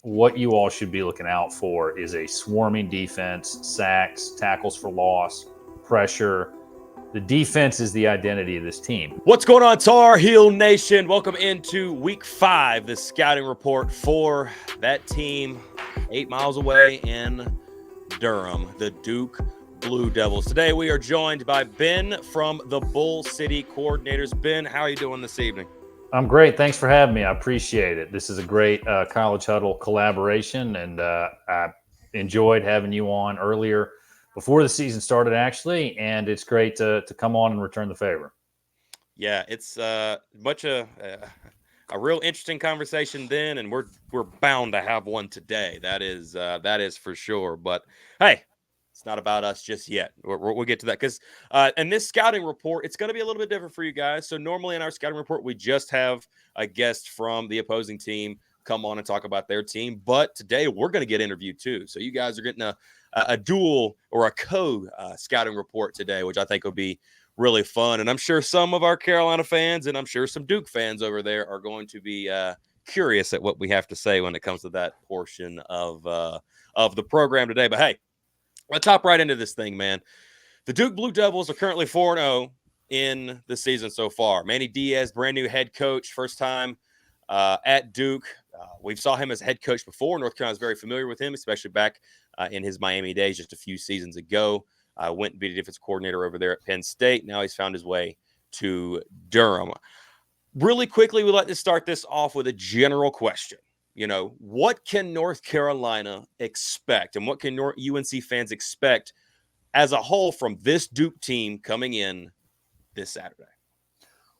what you all should be looking out for is a swarming defense, sacks, tackles for loss, pressure. The defense is the identity of this team. What's going on, Tar Heel Nation? Welcome into week 5, the scouting report for that team 8 miles away in Durham, the Duke Blue Devils. Today we are joined by Ben from the Bull City Coordinators. Ben, how are you doing this evening? I'm great. Thanks for having me. I appreciate it. This is a great College Huddle collaboration, and I enjoyed having you on earlier before the season started, actually, and it's great to come on and return the favor. Yeah, it's much a real interesting conversation then, and we're bound to have one today. That is for sure. But hey, it's not about us just yet. We'll get to that because in this scouting report, it's going to be a little bit different for you guys. So normally in our scouting report, we just have a guest from the opposing team come on and talk about their team. But today we're going to get interviewed too. So you guys are getting a dual or a scouting report today, which I think will be really fun. And I'm sure some of our Carolina fans and I'm sure some Duke fans over there are going to be curious at what we have to say when it comes to that portion of the program today. But hey, let's hop right into this thing, man. The Duke Blue Devils are currently 4-0 in the season so far. Manny Diaz, brand new head coach, first time at Duke. We saw him as head coach before. North Carolina's very familiar with him, especially back in his Miami days just a few seasons ago. Went and be the defense coordinator over there at Penn State. Now he's found his way to Durham. Really quickly, we'd like to start this off with a general question. You know, what can North Carolina expect and what can UNC fans expect as a whole from this Duke team coming in this Saturday?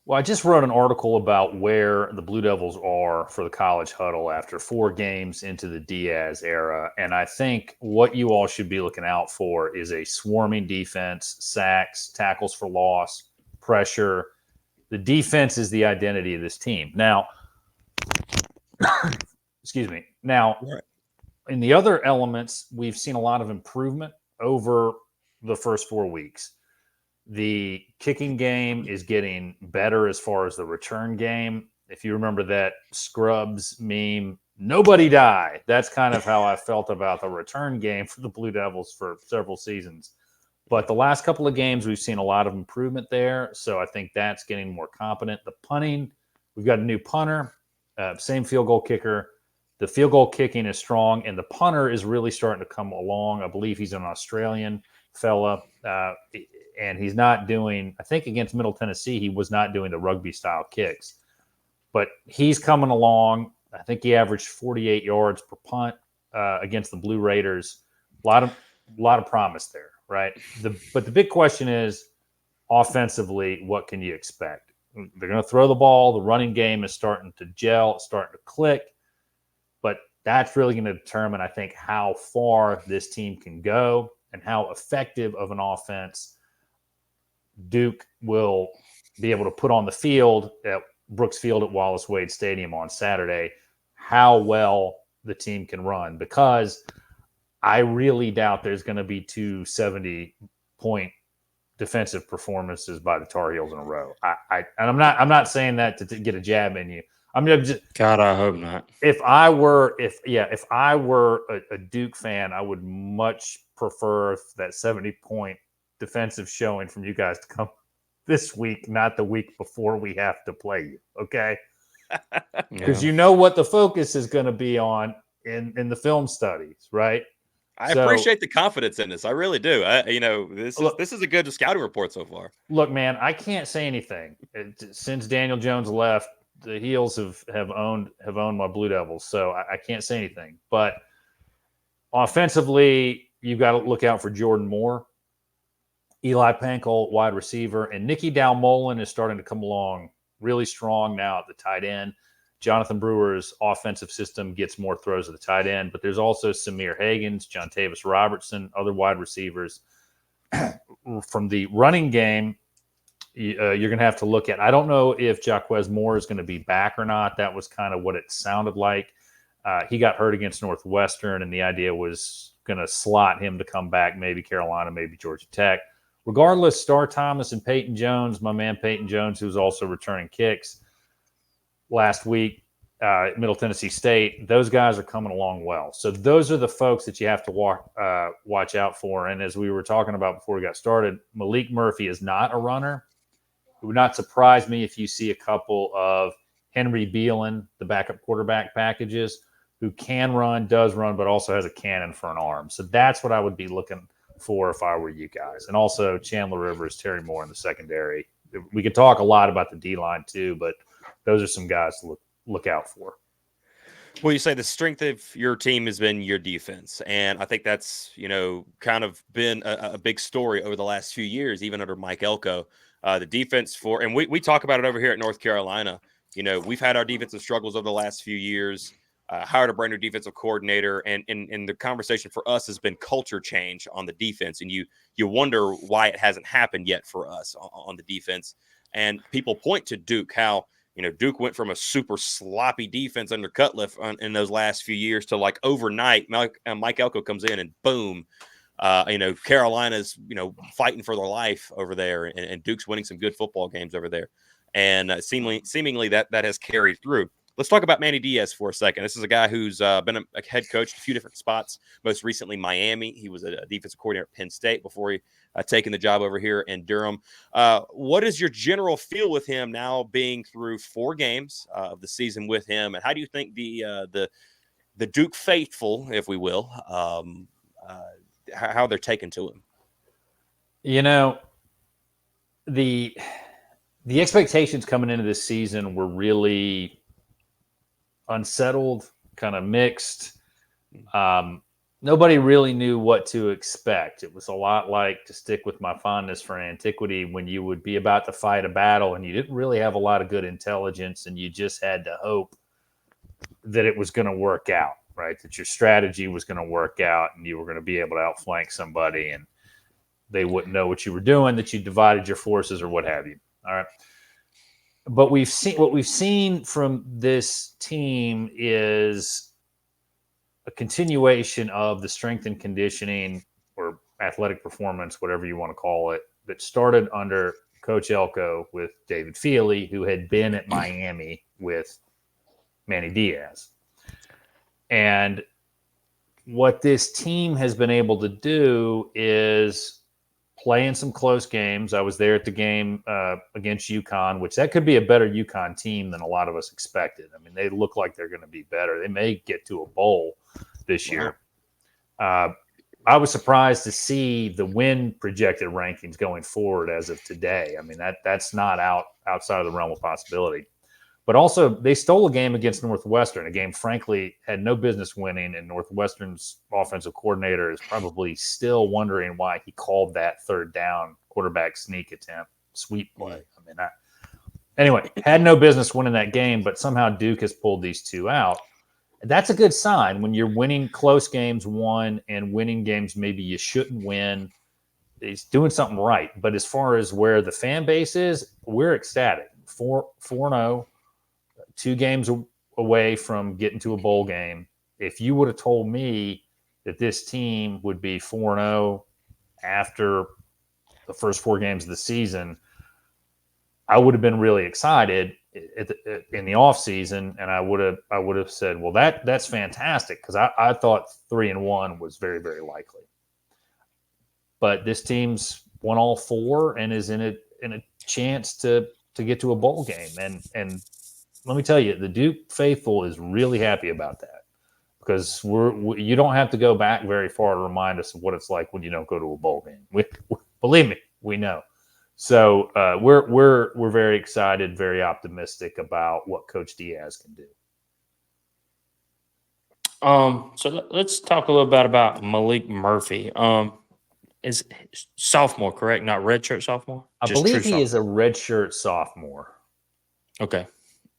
Well, I just wrote an article about where the Blue Devils are for the College Huddle after 4 games into the Diaz era. And I think what you all should be looking out for is a swarming defense, sacks, tackles for loss, pressure. The defense is the identity of this team. Now, excuse me. Now, in the other elements, we've seen a lot of improvement over the first 4 weeks. The kicking game is getting better as far as the return game. If you remember that Scrubs meme, nobody die. That's kind of how I felt about the return game for the Blue Devils for several seasons. But the last couple of games, we've seen a lot of improvement there. So I think that's getting more competent. The punting, we've got a new punter, same field goal kicker. The field goal kicking is strong, and the punter is really starting to come along. I believe he's an Australian fella. And he's not doing, I think against Middle Tennessee, he was not doing the rugby style kicks, but he's coming along. I think he averaged 48 yards per punt against the Blue Raiders. A lot of promise there, right? But the big question is offensively, what can you expect? They're going to throw the ball. The running game is starting to gel, it's starting to click, but that's really going to determine, I think, how far this team can go and how effective of an offense Duke will be able to put on the field at Brooks Field at Wallace Wade Stadium on Saturday, how well the team can run, because I really doubt there's going to be 2 70-point defensive performances by the Tar Heels in a row. And I'm not saying that to get a jab in you. I'm just, God, I hope not. If I were a Duke fan, I would much prefer that 70-point defensive showing from you guys to come this week, not the week before we have to play you. Okay. Because you know what the focus is going to be on in the film studies, right? I appreciate the confidence in this. I really do. This is a good scouting report so far. Look, man, I can't say anything. Since Daniel Jones left, the Heels have owned my Blue Devils, so I can't say anything. But offensively, you've got to look out for Jordan Moore, Eli Pankel, wide receiver, and Nicky Dalmolin is starting to come along really strong now at the tight end. Jonathan Brewer's offensive system gets more throws at the tight end, but there's also Samir Hagans, John Tavis Robertson, other wide receivers. From the running game, you're going to have to look at, I don't know if Jaquez Moore is going to be back or not. That was kind of what it sounded like. He got hurt against Northwestern, and the idea was going to slot him to come back, maybe Carolina, maybe Georgia Tech. Regardless, Star Thomas and Peyton Jones, my man Peyton Jones, who's also returning kicks last week, Middle Tennessee State, those guys are coming along well. So those are the folks that you have to watch out for. And as we were talking about before we got started, Malik Murphy is not a runner. It would not surprise me if you see a couple of Henry Beelan, the backup quarterback packages, who can run, does run, but also has a cannon for an arm. So that's what I would be looking for if I were you guys. And also Chandler Rivers, Terry Moore in the secondary. We could talk a lot about the D-line too, but those are some guys to look out for. Well, you say the strength of your team has been your defense. And I think that's, kind of been a big story over the last few years, even under Mike Elko. The defense and we talk about it over here at North Carolina. We've had our defensive struggles over the last few years, hired a brand new defensive coordinator. And the conversation for us has been culture change on the defense. And you wonder why it hasn't happened yet for us on the defense. And people point to Duke, how Duke went from a super sloppy defense under Cutcliffe in those last few years to like overnight, Mike Elko comes in and boom, Carolina's, fighting for their life over there, and Duke's winning some good football games over there. And seemingly that has carried through. Let's talk about Manny Diaz for a second. This is a guy who's been a head coach at a few different spots, most recently Miami. He was a defensive coordinator at Penn State before he taken the job over here in Durham. What is your general feel with him now being through 4 games of the season with him? And how do you think the Duke faithful, if we will, how they're taken to him? The expectations coming into this season were really unsettled, kind of mixed. Nobody really knew what to expect. It was a lot like, to stick with my fondness for antiquity, when you would be about to fight a battle and you didn't really have a lot of good intelligence and you just had to hope that it was going to work out, right? That your strategy was going to work out and you were going to be able to outflank somebody and they wouldn't know what you were doing, that you divided your forces or what have you. All right. But what we've seen from this team is a continuation of the strength and conditioning or athletic performance, whatever you want to call it, that started under Coach Elko with David Feely, who had been at Miami with Manny Diaz. And what this team has been able to do is play in some close games. I was there at the game against UConn, which that could be a better UConn team than a lot of us expected. I mean, they look like they're going to be better. They may get to a bowl this year. I was surprised to see the win projected rankings going forward as of today. I mean, that's not outside of the realm of possibility. But also, they stole a game against Northwestern, a game, frankly, had no business winning, and Northwestern's offensive coordinator is probably still wondering why he called that third down quarterback sneak attempt sweep play. I mean, anyway, had no business winning that game, but somehow Duke has pulled these two out. And that's a good sign when you're winning close games, and winning games maybe you shouldn't win. He's doing something right. But as far as where the fan base is, we're ecstatic. 4-0. 2 games away from getting to a bowl game. If you would have told me that this team would be 4-0 after the first 4 games of the season, I would have been really excited in the offseason, and I would have said, well, that's fantastic, because I thought 3-1 was very, very likely. But this team's won all 4 and is in a chance to get to a bowl game, and let me tell you, the Duke faithful is really happy about that, because you don't have to go back very far to remind us of what it's like when you don't go to a bowl game. Believe me, we know. So we're very excited, very optimistic about what Coach Diaz can do. So let's talk a little bit about Malik Murphy. Is sophomore, correct? Not redshirt sophomore? I believe he is a redshirt sophomore. Okay.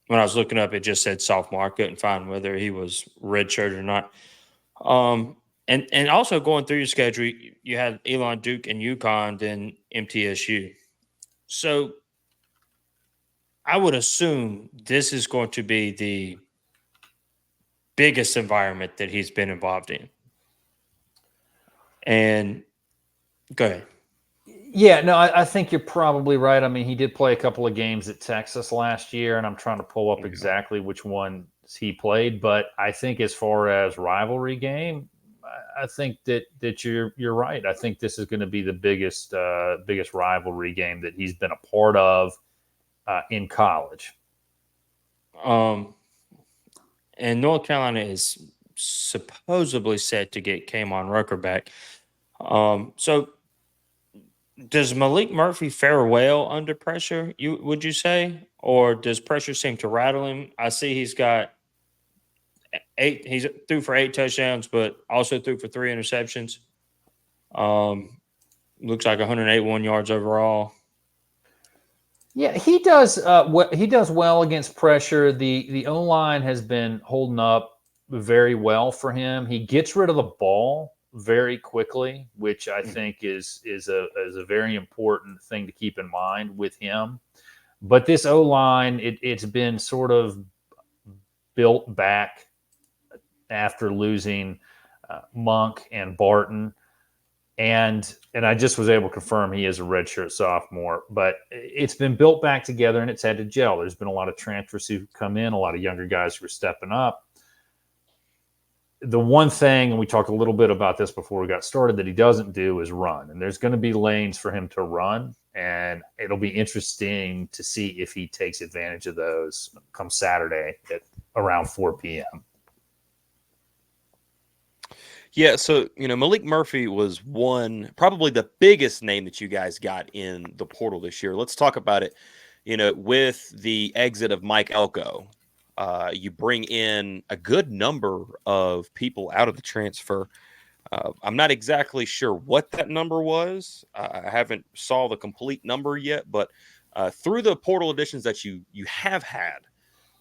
When I was looking up, it just said sophomore. I couldn't find whether he was redshirt or not. And also going through your schedule, you had Elon, Duke, and UConn, then MTSU. So I would assume this is going to be the biggest environment that he's been involved in. And go ahead. Yeah, no, I think you're probably right. I mean, he did play a couple of games at Texas last year, and I'm trying to pull up exactly which one he played. But I think as far as rivalry game, I think that you're right. I think this is going to be the biggest rivalry game that he's been a part of in college. And North Carolina is supposedly set to get K'Mon Rucker back. So does Malik Murphy fare well under pressure, would you say? Or does pressure seem to rattle him? I see he's got 8, he's threw for 8 touchdowns, but also threw for 3 interceptions. Looks like 181 yards overall. Yeah, he does. He does well against pressure. The O line has been holding up very well for him. He gets rid of the ball very quickly, which I think is a very important thing to keep in mind with him. But this O line, it's been sort of built back after losing Monk and Barton. And I just was able to confirm he is a redshirt sophomore, but it's been built back together and it's had to gel. There's been a lot of transfers who've come in, a lot of younger guys who are stepping up. The one thing, and we talked a little bit about this before we got started, that he doesn't do is run. And there's going to be lanes for him to run, and it'll be interesting to see if he takes advantage of those come Saturday at around 4 p.m. Yeah, so Malik Murphy was probably the biggest name that you guys got in the portal this year. Let's talk about it. With the exit of Mike Elko, you bring in a good number of people out of the transfer. I'm not exactly sure what that number was. I haven't saw the complete number yet, but through the portal additions that you have had,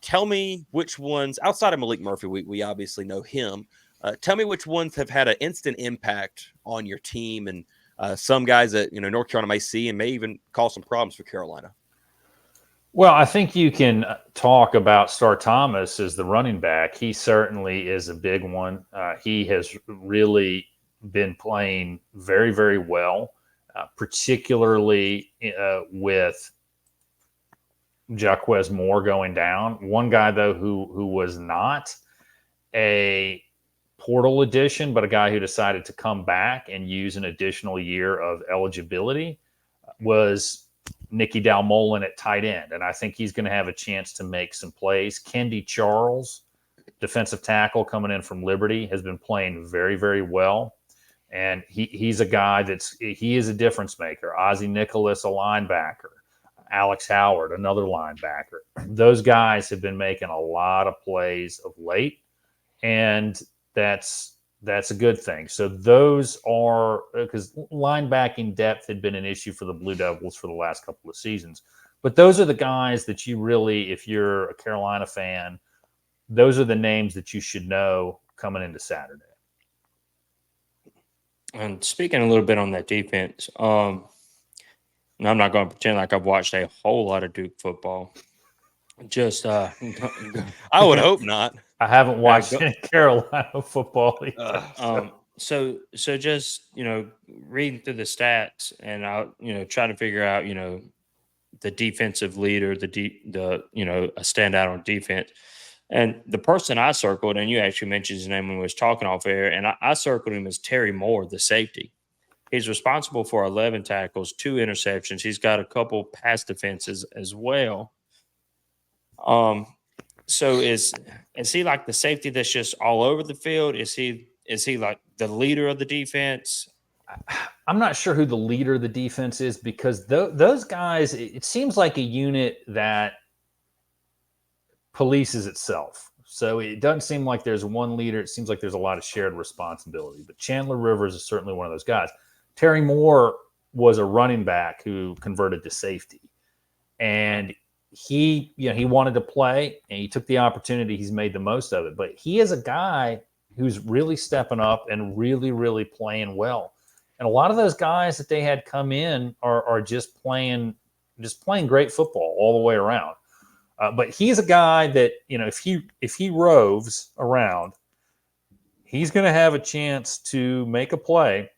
tell me which ones outside of Malik Murphy. We obviously know him. Tell me which ones have had an instant impact on your team, and some guys that North Carolina may see and may even cause some problems for Carolina. Well, I think you can talk about Star Thomas as the running back. He certainly is a big one. He has really been playing very, very well, particularly with Jaquez Moore going down. One guy, though, who was not a portal addition, but a guy who decided to come back and use an additional year of eligibility was Nicky Dalmolin at tight end. And I think he's going to have a chance to make some plays. Kendi Charles, defensive tackle coming in from Liberty, has been playing very, very well. And he's a guy he is a difference maker. Ozzie Nicholas, a linebacker. Alex Howard, another linebacker. Those guys have been making a lot of plays of late. And that's a good thing. So those are, because linebacking depth had been an issue for the Blue Devils for the last couple of seasons. But those are the guys that you really, if you're a Carolina fan, those are the names that you should know coming into Saturday. And speaking a little bit on that defense, and I'm not going to pretend like I've watched a whole lot of Duke football. Just, I would hope not. I haven't watched any Carolina football either. So just reading through the stats and trying to figure out the defensive leader, a standout on defense, and the person I circled, and you actually mentioned his name when we was talking off air, and I circled him as Terry Moore, the safety. He's responsible for 11 tackles, 2 interceptions. He's got a couple pass defenses as well. So is he like the safety that's just all over the field? Is he like the leader of the defense? I'm not sure who the leader of the defense is, because those guys, it seems like a unit that polices itself. So it doesn't seem like there's one leader. It seems like there's a lot of shared responsibility. But Chandler Rivers is certainly one of those guys. Terry Moore was a running back who converted to safety. And he wanted to play, and he took the opportunity. He's made the most of it. But he is a guy who's really stepping up and really, really playing well. And a lot of those guys that they had come in are just playing great football all the way around. But he's a guy that, if he roves around, he's going to have a chance to make a play.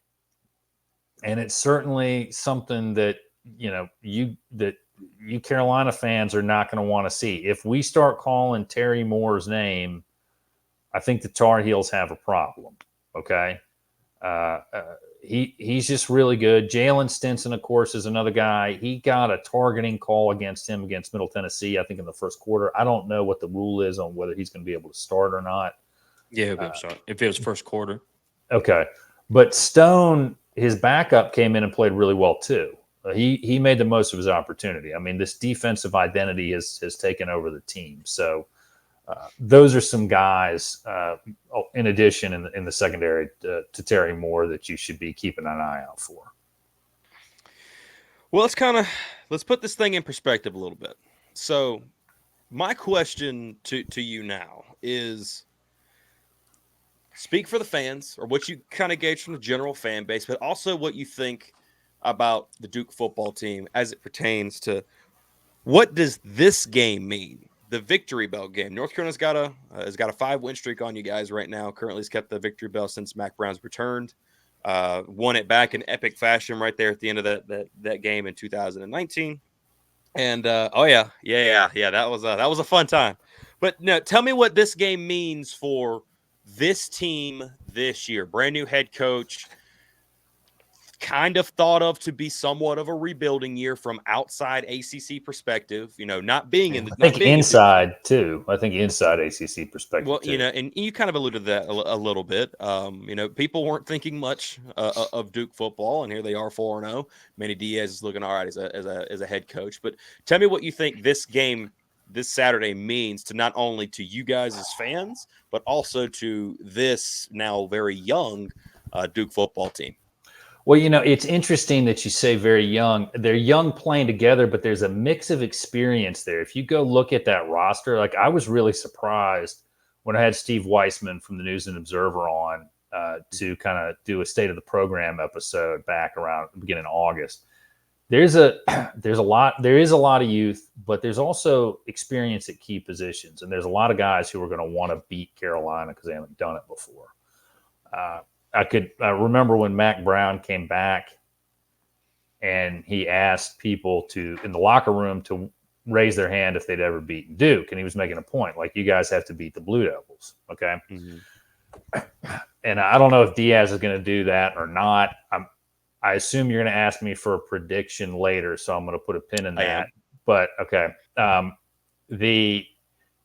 And it's certainly something that, that you Carolina fans are not going to want to see. If we start calling Terry Moore's name, I think the Tar Heels have a problem. Okay. He's just really good. Jalen Stinson, of course, is another guy. He got a targeting call against him against Middle Tennessee, I think, in the first quarter. I don't know what the rule is on whether he's going to be able to start or not. Yeah, he'll be able to start if it was first quarter. Okay. But Stone, his backup, came in and played really well too. He made the most of his opportunity. I mean, this defensive identity has taken over the team. So those are some guys, in addition, in the secondary to Terry Moore, that you should be keeping an eye out for. Well, let's put this thing in perspective a little bit. So my question to you now is, speak for the fans, or what you kind of gauge from the general fan base, but also what you think about the Duke football team as it pertains to what does this game mean? The Victory Bell game. North Carolina's got a 5-win streak on you guys right now. Currently has kept the Victory Bell since Mac Brown's returned. Won it back in epic fashion right there at the end of that game in 2019. And that was a fun time. But no, tell me what this game means for this team this year. Brand new head coach, kind of thought of to be somewhat of a rebuilding year from outside ACC perspective, not being in the I think inside too. I think inside ACC perspective. Well, too. And you kind of alluded to that a little bit. People weren't thinking much of Duke football, and here they are 4-0. Manny Diaz is looking all right as a head coach. But tell me what you think this game this Saturday means to not only to you guys as fans, but also to this now very young Duke football team. Well, it's interesting that you say very young. They're young playing together, but there's a mix of experience there. If you go look at that roster, like, I was really surprised when I had Steve Weissman from the News and Observer on to kind of do a state of the program episode back around the beginning of August. There is a lot of youth, but there's also experience at key positions, and there's a lot of guys who are going to want to beat Carolina because they haven't done it before. I remember when Mac Brown came back and he asked people in the locker room to raise their hand if they'd ever beaten Duke. And he was making a point, like, you guys have to beat the Blue Devils. Okay. Mm-hmm. And I don't know if Diaz is going to do that or not. I assume you're going to ask me for a prediction later, so I'm going to put a pin in that. But okay.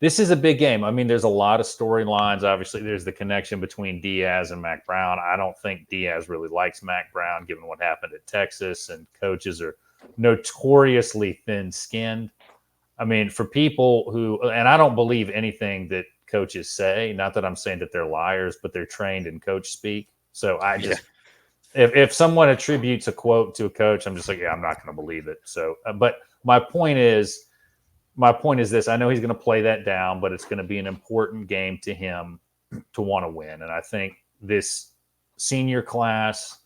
This is a big game. I mean, there's a lot of storylines. Obviously, there's the connection between Diaz and Mac Brown. I don't think Diaz really likes Mac Brown, given what happened at Texas, and coaches are notoriously thin-skinned. I mean, for people and I don't believe anything that coaches say, not that I'm saying that they're liars, but they're trained in coach speak. So I just, if someone attributes a quote to a coach, I'm just like, yeah, I'm not going to believe it. So, but my point is this. I know he's going to play that down, but it's going to be an important game to him to want to win. And I think this senior class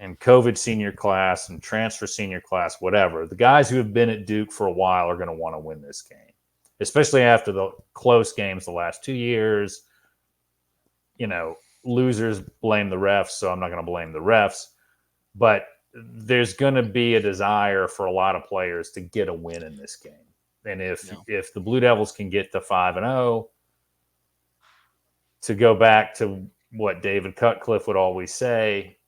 and COVID senior class and transfer senior class, whatever, the guys who have been at Duke for a while are going to want to win this game, especially after the close games the last 2 years. Losers blame the refs, so I'm not going to blame the refs. But there's going to be a desire for a lot of players to get a win in this game. And if the Blue Devils can get to 5-0, to go back to what David Cutcliffe would always say,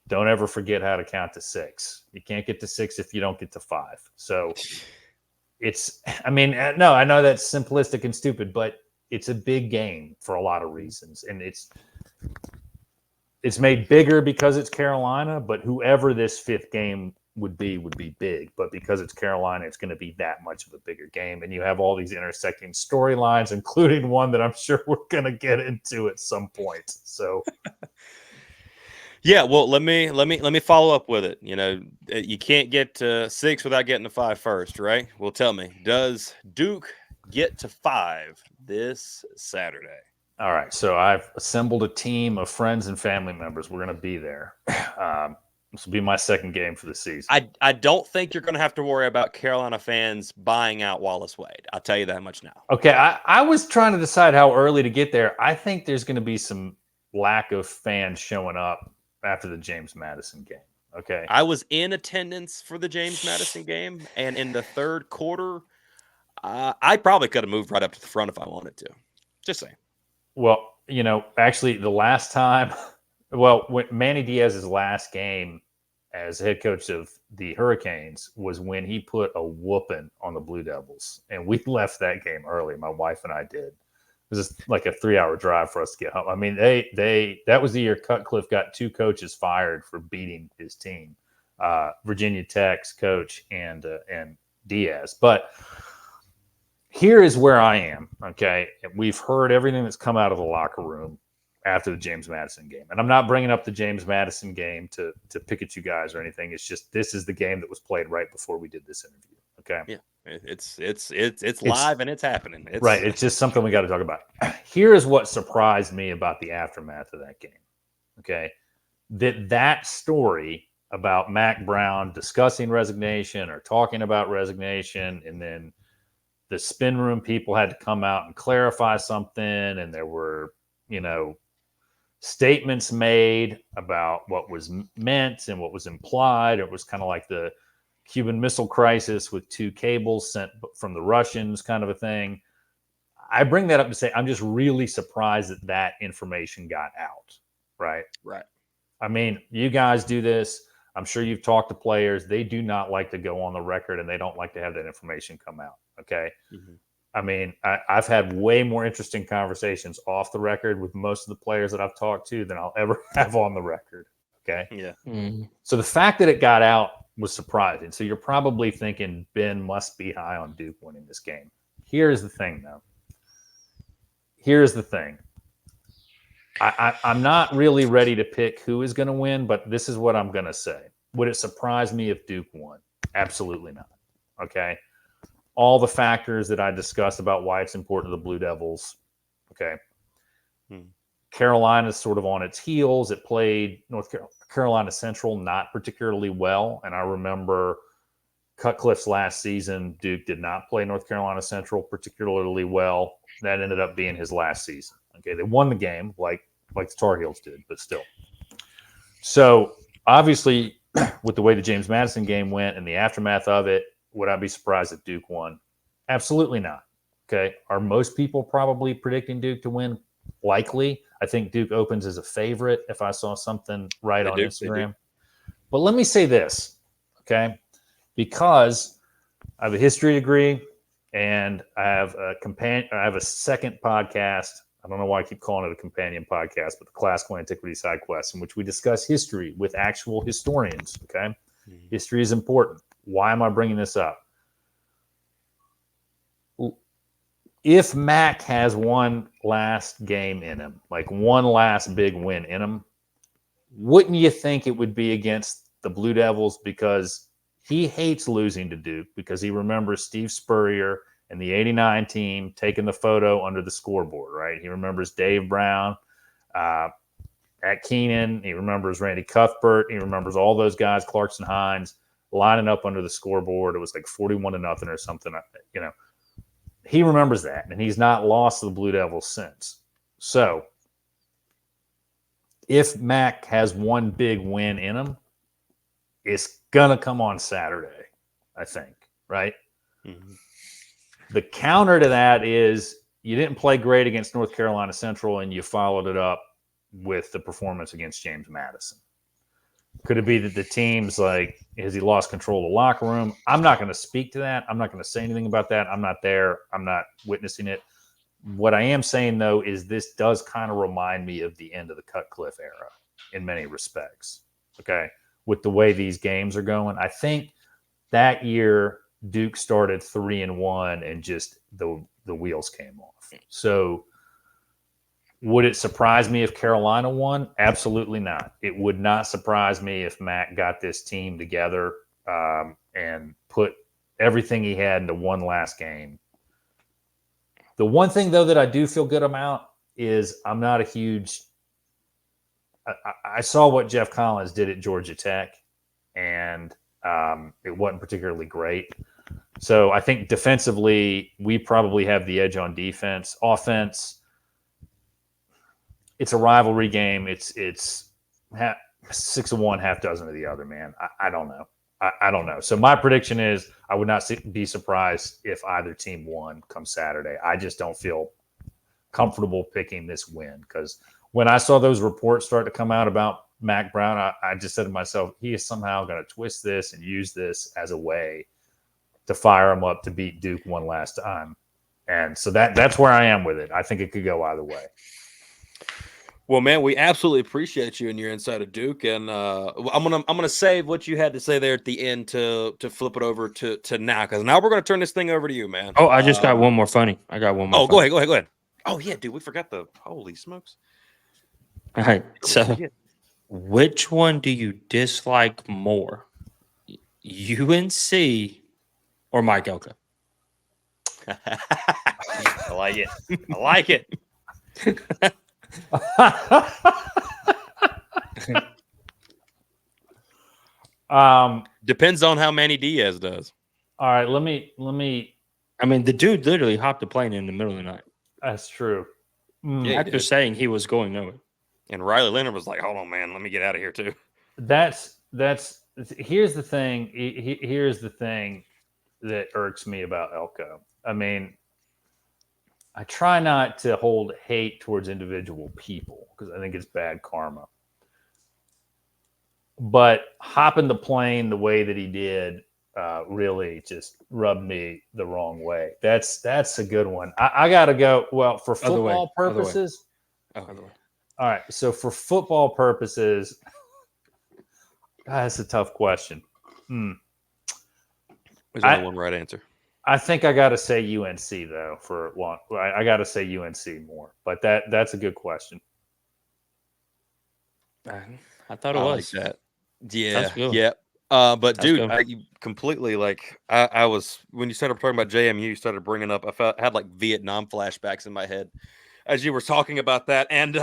don't ever forget how to count to 6. You can't get to 6 if you don't get to 5. So I know that's simplistic and stupid, but it's a big game for a lot of reasons. And it's made bigger because it's Carolina, but whoever this 5th game would be big. But because it's Carolina, it's going to be that much of a bigger game. And you have all these intersecting storylines, including one that I'm sure we're going to get into at some point. So yeah, well, let me follow up with it. You can't get to 6 without getting to 5 first, right? Well, tell me, does Duke get to 5 this Saturday? All right, so I've assembled a team of friends and family members. We're going to be there. This will be my 2nd game for the season. I don't think you're going to have to worry about Carolina fans buying out Wallace Wade. I'll tell you that much now. Okay, I was trying to decide how early to get there. I think there's going to be some lack of fans showing up after the James Madison game. Okay. I was in attendance for the James Madison game, and in the third quarter, I probably could have moved right up to the front if I wanted to. Just saying. Well, actually, the last time, when Manny Diaz's last game as head coach of the Hurricanes was when he put a whooping on the Blue Devils, and we left that game early. My wife and I did. It was just like a 3-hour drive for us to get home. I mean, that was the year Cutcliffe got 2 coaches fired for beating his team, Virginia Tech's coach and Diaz. But here is where I am. Okay, we've heard everything that's come out of the locker room after the James Madison game, and I'm not bringing up the James Madison game to pick at you guys or anything. It's just this is the game that was played right before we did this interview. Okay, yeah, it's live and it's happening. Right, it's just something we got to talk about. Here is what surprised me about the aftermath of that game. Okay, that story about Mac Brown discussing resignation or talking about resignation, and then the spin room people had to come out and clarify something, and there were, statements made about what was meant and what was implied. It was kind of like the Cuban Missile Crisis with 2 cables sent from the Russians kind of a thing. I bring that up to say I'm just really surprised that information got out, right? Right. I mean, you guys do this. I'm sure you've talked to players. They do not like to go on the record, and they don't like to have that information come out, okay? Mm-hmm. I mean, I've had way more interesting conversations off the record with most of the players that I've talked to than I'll ever have on the record. Okay. Yeah. Mm-hmm. So the fact that it got out was surprising. So you're probably thinking Ben must be high on Duke winning this game. Here's the thing, though. Here's the thing. I'm not really ready to pick who is going to win, but this is what I'm going to say. Would it surprise me if Duke won? Absolutely not. Okay. All the factors that I discussed about why it's important to the Blue Devils. Okay. Carolina's sort of on its heels. It played North Carolina Central not particularly well. And I remember Cutcliffe's last season, Duke did not play North Carolina Central particularly well. That ended up being his last season. Okay. They won the game like the Tar Heels did, but still. So obviously, with the way the James Madison game went and the aftermath of it, would I be surprised if Duke won? Absolutely not. Okay. Are most people probably predicting Duke to win? Likely. I think Duke opens as a favorite if I saw something on Instagram. But let me say this, okay? Because I have a history degree and I have a second podcast. I don't know why I keep calling it a companion podcast, but the Classical Antiquity Side Quest, in which we discuss history with actual historians, okay? Mm-hmm. History is important. Why am I bringing this up? If Mac has one last game in him, like one last big win in him, wouldn't you think it would be against the Blue Devils? Because he hates losing to Duke, because he remembers Steve Spurrier and the '89 team taking the photo under the scoreboard, right? He remembers Dave Brown at Keenan. He remembers Randy Cuthbert. He remembers all those guys, Clarkson Hines, lining up under the scoreboard. It was like 41-0 or something, He remembers that, and he's not lost to the Blue Devils since. So if Mac has one big win in him, it's going to come on Saturday, I think, right? Mm-hmm. The counter to that is you didn't play great against North Carolina Central, and you followed it up with the performance against James Madison. Could it be that the team's like, has he lost control of the locker room? I'm not going to speak to that. I'm not going to say anything about that. I'm not there. I'm not witnessing it. What I am saying, though, is this does kind of remind me of the end of the Cutcliffe era in many respects, okay, with the way these games are going. I think that year Duke started 3-1 and just the wheels came off. So would it surprise me if Carolina won? Absolutely not. It would not surprise me if Mac got this team together and put everything he had into one last game. The one thing, though, that I do feel good about is I'm not a huge – I saw what Jeff Collins did at Georgia Tech, and it wasn't particularly great. So I think defensively we probably have the edge on defense. Offense – it's a rivalry game. 6 of one, half dozen of the other, man. I don't know. I don't know. So my prediction is I would not be surprised if either team won come Saturday. I just don't feel comfortable picking this win because when I saw those reports start to come out about Mac Brown, I just said to myself, he is somehow going to twist this and use this as a way to fire him up to beat Duke one last time. And so that's where I am with it. I think it could go either way. Well, man, we absolutely appreciate you and your insight of Duke, and I'm gonna save what you had to say there at the end to flip it over to now, because now we're gonna turn this thing over to you, man. Oh, I just got one more funny. I got one more. Oh, funny. Go ahead. Oh yeah, dude, we forgot the holy smokes. All right, so which one do you dislike more, UNC or Mike Elko? I like it. I like it. Depends on how Manny Diaz does. All right, let me. I mean, the dude literally hopped a plane in the middle of the night. That's true. Yeah, after saying he was going nowhere. And Riley Leonard was like, "Hold on, man, let me get out of here too." That's here's the thing. Here's the thing that irks me about Elko. I mean, I try not to hold hate towards individual people because I think it's bad karma. But hopping the plane the way that he did really just rubbed me the wrong way. That's a good one. I got to go. Well, for football purposes. All right. So for football purposes, that's a tough question. There's only one right answer. I think I got to say UNC though. I got to say UNC more, but that's a good question. I thought it was like that. Yeah. But dude, I completely I was when you started talking about JMU, you started bringing up. I had like Vietnam flashbacks in my head as you were talking about that, and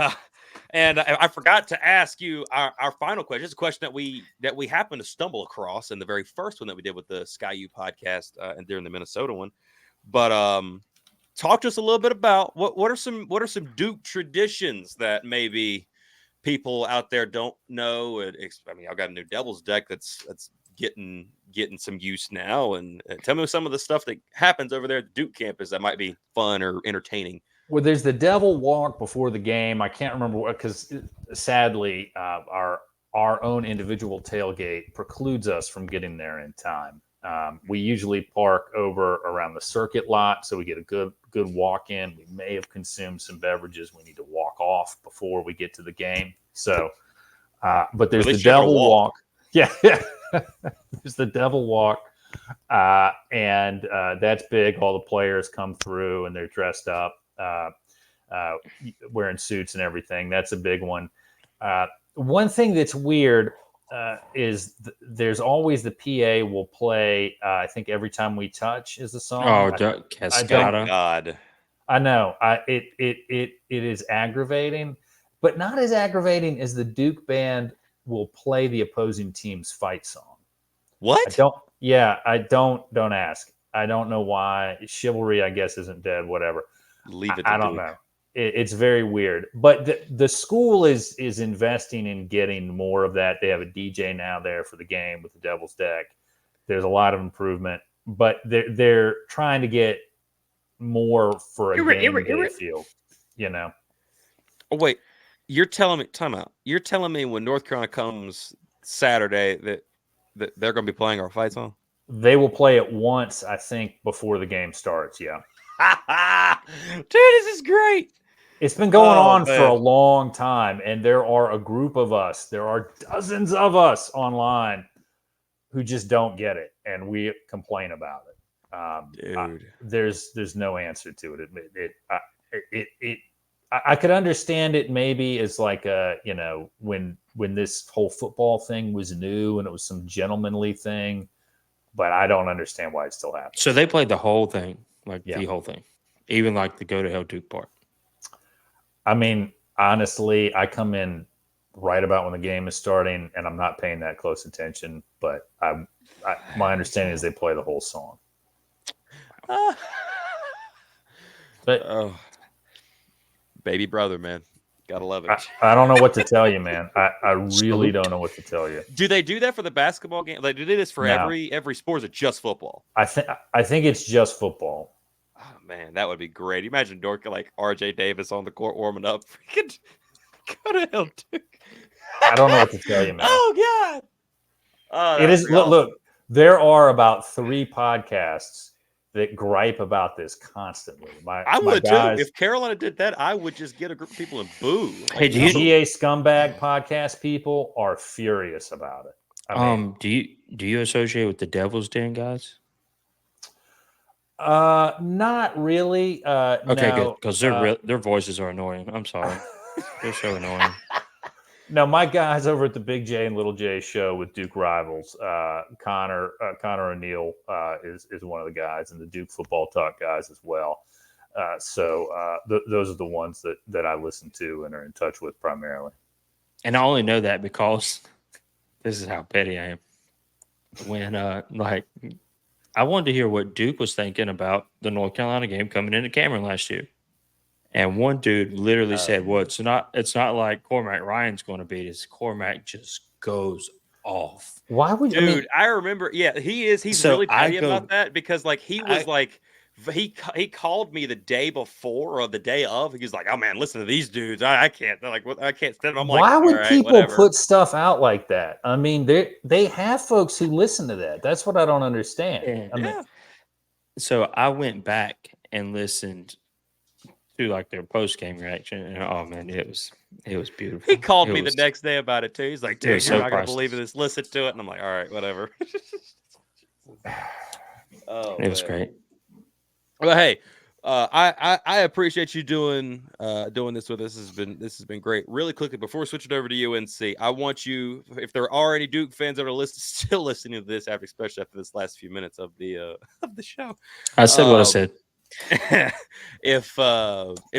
I forgot to ask you our final question. It's a question that we happened to stumble across in the very first one that we did with the Sky U podcast and during the Minnesota one. But talk to us a little bit about what are some Duke traditions that maybe people out there don't know. I mean, I've got a new Devil's deck that's getting some use now, and tell me some of the stuff that happens over there at the Duke campus that might be fun or entertaining. Well, there's the Devil Walk before the game. I can't remember what, because sadly, our own individual tailgate precludes us from getting there in time. We usually park over around the circuit lot, so we get a good walk in. We may have consumed some beverages. We need to walk off before we get to the game. So, but there's the Devil Walk. Yeah, there's the Devil Walk, and that's big. All the players come through and they're dressed up, wearing suits and everything. That's a big one. One thing that's weird is there's always the PA will play. I think Every Time We Touch is the song. Oh, Cascada. God, I know. It is aggravating, but not as aggravating as the Duke band will play the opposing team's fight song. What? I don't ask. I don't know why. Chivalry, I guess, isn't dead. Whatever. Leave it to I don't know. It's very weird. But the school is investing in getting more of that. They have a DJ now there for the game with the Devil's Deck. There's a lot of improvement, but they're trying to get more for a game day feel, you know. Oh wait, you're telling me time out. You're telling me when North Carolina comes Saturday that they're going to be playing our fight song? They will play it once, I think, before the game starts. Yeah. Dude, this is great. It's been going on for a long time, and there are a group of us. There are dozens of us online who just don't get it, and we complain about it. Dude, there's no answer to it. I could understand it maybe as like when this whole football thing was new and it was some gentlemanly thing, but I don't understand why it still happens. So they played the whole thing, the whole thing, even like the Go to Hell Duke part. I mean, honestly, I come in right about when the game is starting, and I'm not paying that close attention. But my understanding is they play the whole song. But baby brother, man, Gotta love it. I don't know what to tell you, man. I really don't know what to tell you. Do they do that for the basketball game? Like, do they do this for No. every sport? Or is it just football? I think it's just football. Oh, man, that would be great. Imagine Dorka like R.J. Davis on the court warming up. Freaking go to hell, Duke. I don't know what to tell you, man. Oh God! Oh, It is. awesome. Look, there are about 3 podcasts that gripe about this constantly. I would too. If Carolina did that, I would just get a group of people and boo. Hey, do you- GA Scumbag podcast people are furious about it. I mean, do you associate with the Devil's Den guys? not really. Okay, no, good, because their voices are annoying. I'm sorry, they're so annoying. No, my guys over at the Big J and Little J show with Duke rivals, Connor O'Neill is one of the guys, and the Duke Football Talk guys as well. So those are the ones that I listen to and are in touch with primarily. And I only know that because this is how petty I am. When I wanted to hear what Duke was thinking about the North Carolina game coming into Cameron last year. And one dude literally said, "Well, it's not like Cormac Ryan's going to beat us. Cormac just goes off." Why would you? Dude, I remember. Yeah, he is. He's So really petty I go- about that because, like, he was like, he called me the day before or the day of. He was like, "Oh man, listen to these dudes. I can't. They're like, what? I can't stand them." I'm like, why would "All right, people whatever." put stuff out like that? I mean, they have folks who listen to that. That's what I don't understand. Yeah. I mean, Yeah. So I went back and listened to like their post game reaction, and oh man, it was beautiful. He called It me the was- next day about it too. He's like, it "Dude, was you're so not gonna priceless. believe this. Listen to it." And I'm like, "All right, whatever." Oh, It was man. great. Well, hey, I appreciate you doing this with us. This has been great. Really quickly before we switch it over to UNC, I want you, if there are any Duke fans that are still listening to this, especially after this last few minutes of the show, I said what I said. if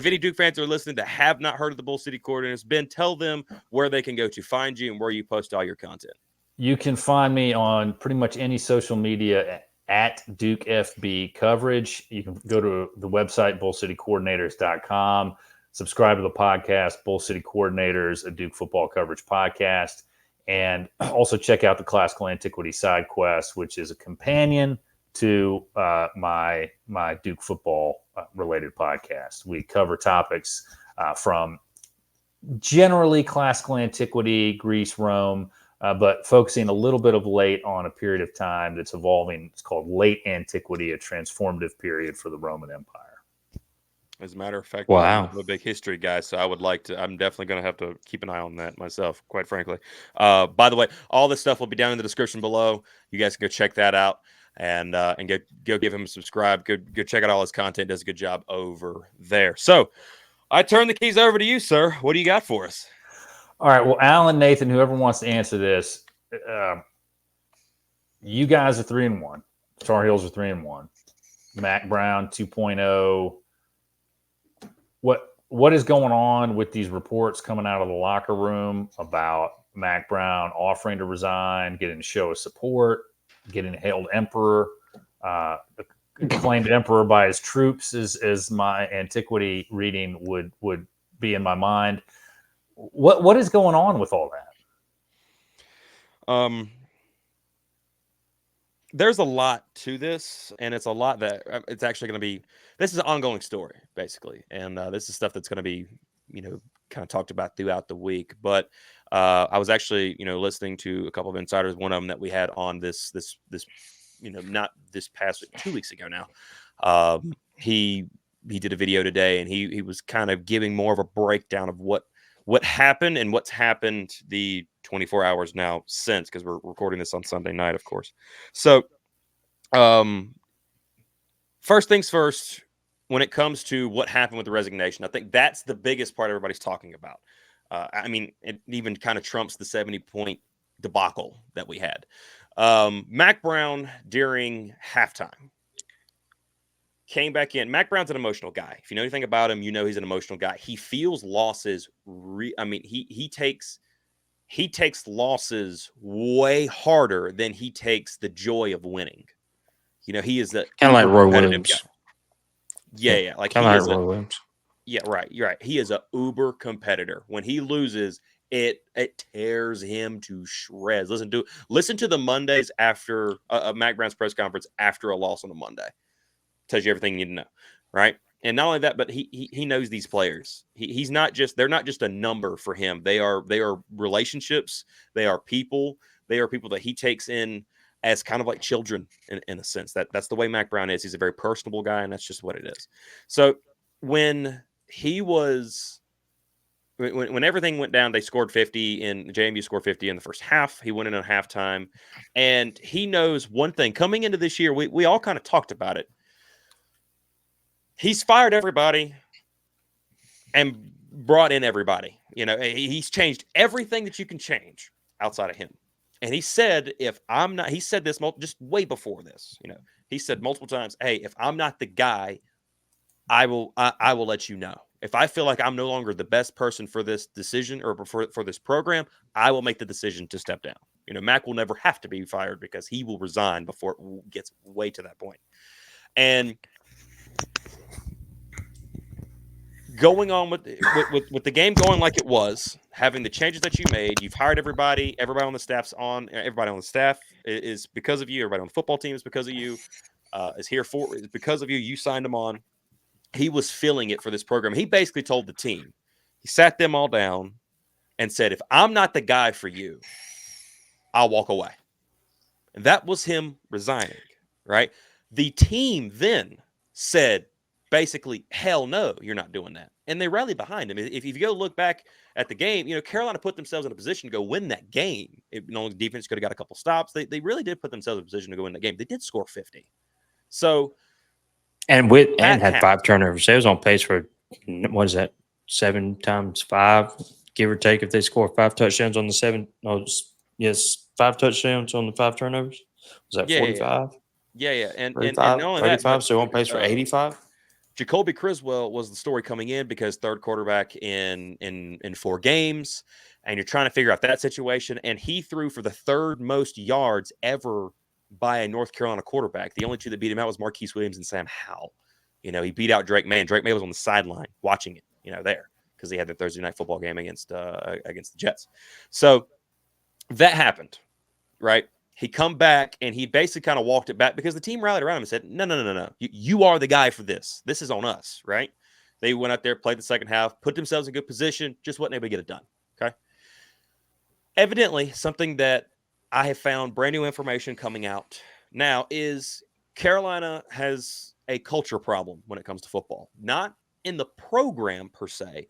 any Duke fans are listening that have not heard of the Bull City Coordinators, Ben, tell them where they can go to find you and where you post all your content. you can find me on pretty much any social media at Duke FB coverage. You can go to the website, bullcitycoordinators.com, subscribe to the podcast, Bull City Coordinators, a Duke football coverage podcast, and also check out the Classical Antiquity Side Quest, which is a companion to my Duke football related podcast. We cover topics from generally classical antiquity, Greece, Rome, but focusing a little bit of late on a period of time that's evolving. It's called late antiquity, a transformative period for the Roman Empire. As a matter of fact, Wow. I'm a big history guy, so I'm definitely going to have to keep an eye on that myself, quite frankly. By the way, all this stuff will be down in the description below. You guys can go check that out and go give him a subscribe. Go check out all his content. Does a good job over there. So I turn the keys over to you, sir. What do you got for us? All right. Well, Alan, Nathan, whoever wants to answer this, you guys are 3-1. Tar Heels are 3-1. Mac Brown 2.0. What is going on with these reports coming out of the locker room about Mac Brown offering to resign, getting a show of support, getting hailed emperor, claimed emperor by his troops, as my antiquity reading would be in my mind. What is going on with all that? There's a lot to this, and it's a lot that it's actually going to be. This is an ongoing story, basically, and this is stuff that's going to be, kind of talked about throughout the week. But I was actually, listening to a couple of insiders. One of them that we had on this, not this past 2 weeks ago now. He did a video today, and he was kind of giving more of a breakdown of what happened and what's happened the 24 hours now since, because we're recording this on Sunday night, of course. So, first things first, when it comes to what happened with the resignation, I think that's the biggest part everybody's talking about. I mean, it even kind of trumps the 70-point debacle that we had. Mac Brown during halftime came back in. Mac Brown's an emotional guy. If you know anything about him, you know he's an emotional guy. He feels losses. He takes losses way harder than he takes the joy of winning. He is the Kind of like Roy competitive Williams. guy. Yeah. Like kind of like Roy Williams. Yeah, right. You're right. He is a uber competitor. When he loses, it tears him to shreds. Listen to the Mondays after Mac Brown's press conference after a loss on a Monday. Tells you everything you need to know, right? And not only that, but he knows these players. He's not just they're not just a number for him. They are relationships. They are people. They are people that he takes in as kind of like children in a sense. That's the way Mac Brown is. He's a very personable guy, and that's just what it is. So when he was when everything went down, they scored 50 and JMU scored 50 in the first half. He went in at halftime, and he knows one thing coming into this year. We all kind of talked about it. He's fired everybody and brought in everybody. You know, he's changed everything that you can change outside of him. And he said, if I'm not, he said this just way before this, you know, he said multiple times, hey, if I'm not the guy, I will let you know. If I feel like I'm no longer the best person for this decision or for this program, I will make the decision to step down. You know, Mac will never have to be fired because he will resign before it gets way to that point. And going on with the game going like it was, having the changes that you made, you've hired everybody on the staff is because of you. Everybody on the football team is because of you. Is because of you. You signed him on. He was feeling it for this program. He basically told the team, he sat them all down and said, if I'm not the guy for you, I'll walk away. And that was him resigning, right? The team then said, basically, hell no, you're not doing that. And they rallied behind him. If you go look back at the game, you know, Carolina put themselves in a position to go win that game. Defense could have got a couple stops. They really did put themselves in a position to go win that game. They did score 50. So, and had 5 turnovers. They was on pace for, what is that, 7 times 5, give or take, if they score 5 touchdowns on the 7. No, yes, 5 touchdowns on the 5 turnovers. Was that 45? Yeah. And not only 35, that, so on pace for 85. Jacoby Criswell was the story coming in because third quarterback in 4 games, and you're trying to figure out that situation. And he threw for the 3rd most yards ever by a North Carolina quarterback. The only 2 that beat him out was Marquise Williams and Sam Howell. You know, he beat out Drake May, and Drake May was on the sideline watching it, you know, there because he had the Thursday night football game against the Jets. So that happened, right? He come back and he basically kind of walked it back because the team rallied around him and said, no. You are the guy for this. This is on us, right? They went out there, played the second half, put themselves in good position, just wasn't able to get it done, okay? Evidently, something that I have found brand new information coming out now is Carolina has a culture problem when it comes to football. Not in the program per se,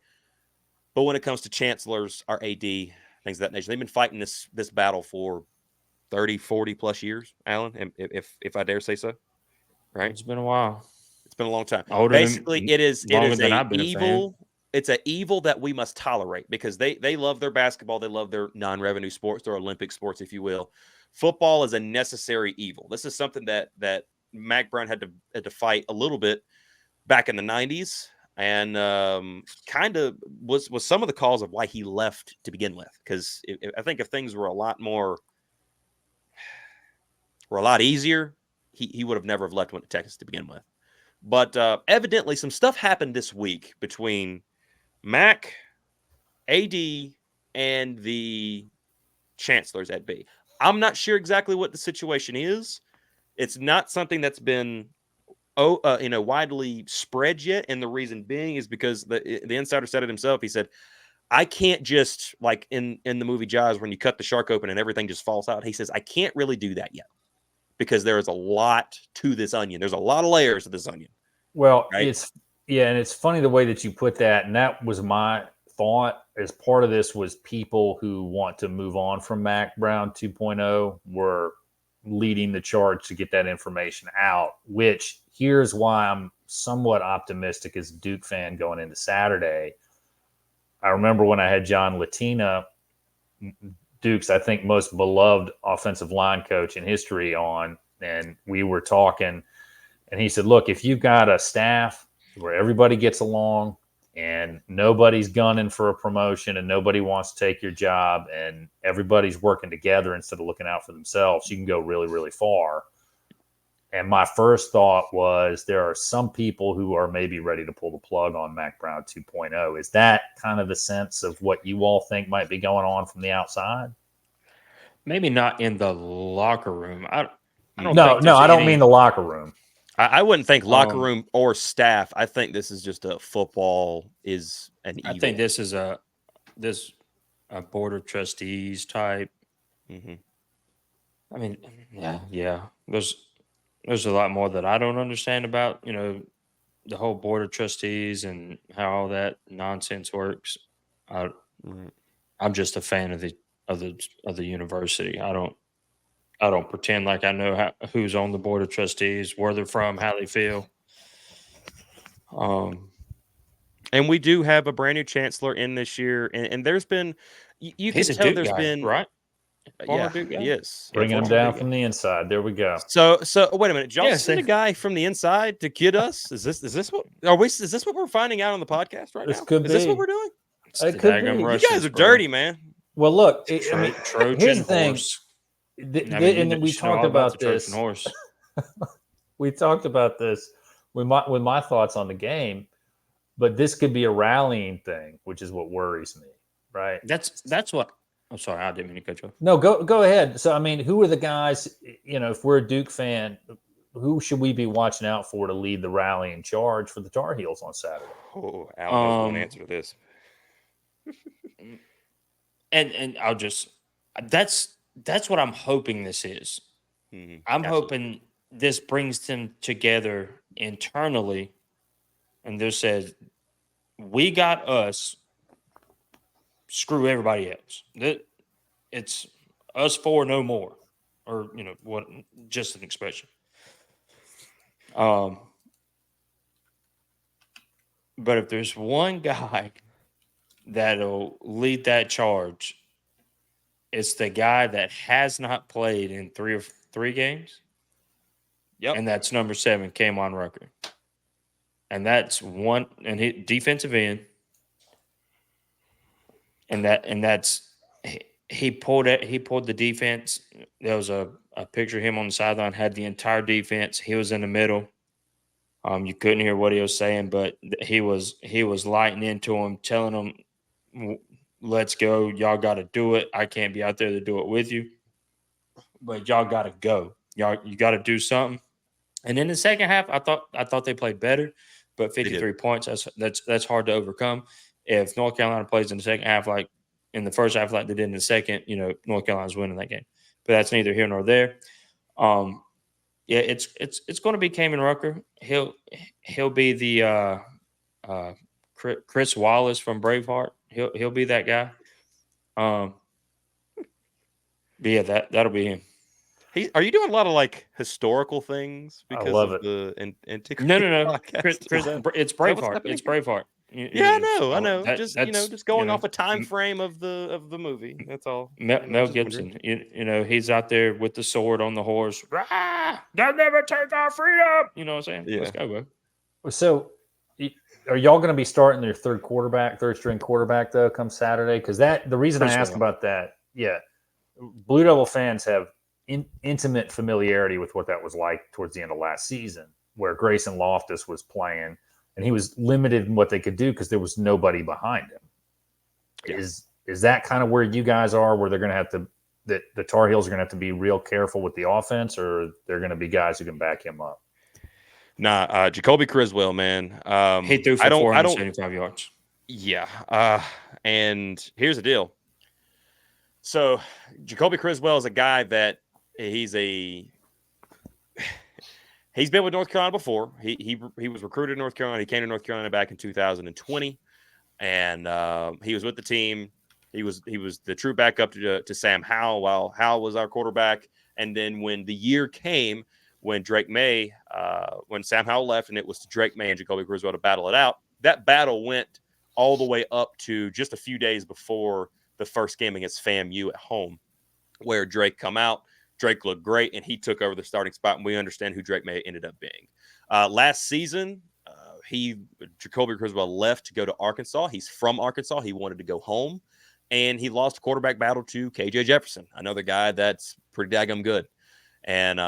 but when it comes to chancellors, our AD, things of that nature. They've been fighting this battle for 30, 40 plus years, Alan, if I dare say so. Right? It's been a while. It's been a long time. Older Basically, it is an evil. It's an evil that we must tolerate because they love their basketball. They love their non-revenue sports, their Olympic sports, if you will. Football is a necessary evil. This is something that Mac Brown had to fight a little bit back in the 90s, and kind of was some of the cause of why he left to begin with. Because I think if things were a lot easier, he would have never have left, went to Texas to begin with. But evidently, some stuff happened this week between Mac, AD, and the chancellors at B. I'm not sure exactly what the situation is. It's not something that's been widely spread yet, and the reason being is because the insider said it himself. He said, I can't just, like in the movie Jaws, when you cut the shark open and everything just falls out. He says, I can't really do that yet because there is a lot to this onion. There's a lot of layers of this onion. Well, right? and it's funny the way that you put that, and that was my thought. As part of this was people who want to move on from Mac Brown 2.0 were leading the charge to get that information out, which here's why I'm somewhat optimistic as a Duke fan going into Saturday. I remember when I had John Latina, Duke's, I think, most beloved offensive line coach in history on, and we were talking, and he said, look, if you've got a staff where everybody gets along and nobody's gunning for a promotion and nobody wants to take your job and everybody's working together instead of looking out for themselves, you can go really, really far. And my first thought was there are some people who are maybe ready to pull the plug on Mac Brown 2.0. Is that kind of the sense of what you all think might be going on from the outside? Maybe not in the locker room. I don't No, think there's I don't any, mean the locker room. I wouldn't think locker room or staff. I think this is just a football is an evil. I think this is a board of trustees type. Mm-hmm. I mean, yeah. There's a lot more that I don't understand about, the whole board of trustees and how all that nonsense works. I'm just a fan of the university. I don't pretend like I know who's on the board of trustees, where they're from, how they feel. And we do have a brand new chancellor in this year, and there's been you can He's a tell Duke there's guy, been right? Yeah, Duke guy? he is Bringing him former down Duke from guy. the inside. There we go. So wait a minute, y'all Yeah, send a guy from the inside to get us? Is this what is this what we're finding out on the podcast right This now? could Is this be. what we're doing? It could be. You guys are dirty, man. Well, look, Trojan here's the thing. horse. And then we talked about this. Trojan horse. We talked about this with my thoughts on the game, but this could be a rallying thing, which is what worries me, right? That's what. I'm sorry, I didn't mean to cut you off. No, go ahead. So, I mean, who are the guys? If we're a Duke fan, who should we be watching out for to lead the rallying charge for the Tar Heels on Saturday? Oh, Al knows one answer to this. And I'll just that's what I'm hoping this is. Mm-hmm. I'm hoping this brings them together internally, and they says, "We got us. Screw everybody else. It's us four, no more," or what? Just an expression. But if there's one guy that'll lead that charge, it's the guy that has not played in three games. Yep. And that's number 7, Kamon Rucker. And that's one, and he defensive end. And that's he pulled the defense. There was a picture of him on the sideline, had the entire defense. He was in the middle. You couldn't hear what he was saying, but he was lighting into him, telling him, "Let's go. Y'all got to do it. I can't be out there to do it with you, but y'all got to go. You got to do something." And in the second half, I thought they played better, but 53 points, that's hard to overcome. If North Carolina plays in the second half like in the first half like they did in the second, North Carolina's winning that game. But that's neither here nor there. Yeah, it's going to be Kamon Rucker. He'll be the Chris Wallace from Braveheart. He'll be that guy. But yeah, that'll be him. Are you doing a lot of like historical things because I love of it. the antiquity? No. Chris, it's Braveheart. It's Braveheart. I know. Just going off a time m- frame of the movie. That's all. Mel Gibson. He's out there with the sword on the horse. Rah! They'll never take our freedom. You know what I'm saying? Yeah. Let's go, bro. So, are y'all going to be starting their third string quarterback though, come Saturday? Because the reason I ask about that, Blue Devil fans have intimate familiarity with what that was like towards the end of last season, where Grayson Loftus was playing, and he was limited in what they could do because there was nobody behind him. Yeah. Is that kind of where you guys are, where they're going to have to, that the Tar Heels are going to have to be real careful with the offense, or they're going to be guys who can back him up? Nah, Jacoby Criswell, man. He threw for 475 yards. Yeah. And here's the deal. So Jacoby Criswell is a guy that he's been with North Carolina before. He was recruited in North Carolina. He came to North Carolina back in 2020, and he was with the team. He was the true backup to Sam Howell while Howell was our quarterback. And then when the year came, when Drake May, when Sam Howell left, and it was to Drake May and Jacoby Criswell to battle it out, that battle went all the way up to just a few days before the first game against FAMU at home, where Drake come out. Drake looked great, and he took over the starting spot, and we understand who Drake May ended up being. Last season, Jacoby Criswell left to go to Arkansas. He's from Arkansas. He wanted to go home, and he lost a quarterback battle to KJ Jefferson, another guy that's pretty daggum good. And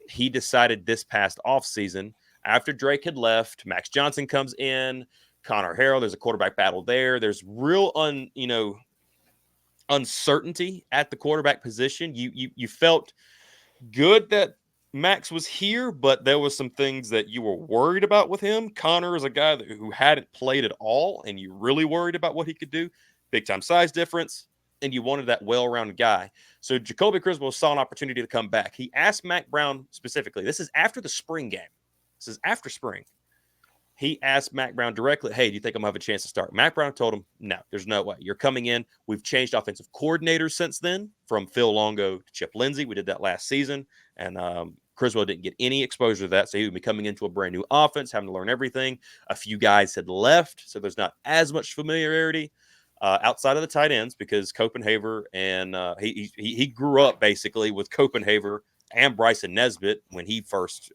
he decided this past offseason, after Drake had left, Max Johnson comes in, Connor Harrell, there's a quarterback battle there. There's real uncertainty at the quarterback position. You felt good that Max was here, but there was some things that you were worried about with him. Connor is a guy who hadn't played at all, and you really worried about what he could do. Big time size difference, and you wanted that well-rounded guy. So Jacoby Criswell saw an opportunity to come back. He asked Mac Brown specifically. This is after the spring game. This is after spring. He asked Mac Brown directly, hey, do you think I'm going to have a chance to start? Mac Brown told him, no, there's no way. You're coming in. We've changed offensive coordinators since then, from Phil Longo to Chip Lindsey. We did that last season, and Criswell didn't get any exposure to that, so he would be coming into a brand new offense, having to learn everything. A few guys had left, so there's not as much familiarity outside of the tight ends, because Copenhaver and he grew up basically with Copenhaver and Bryson Nesbitt when he first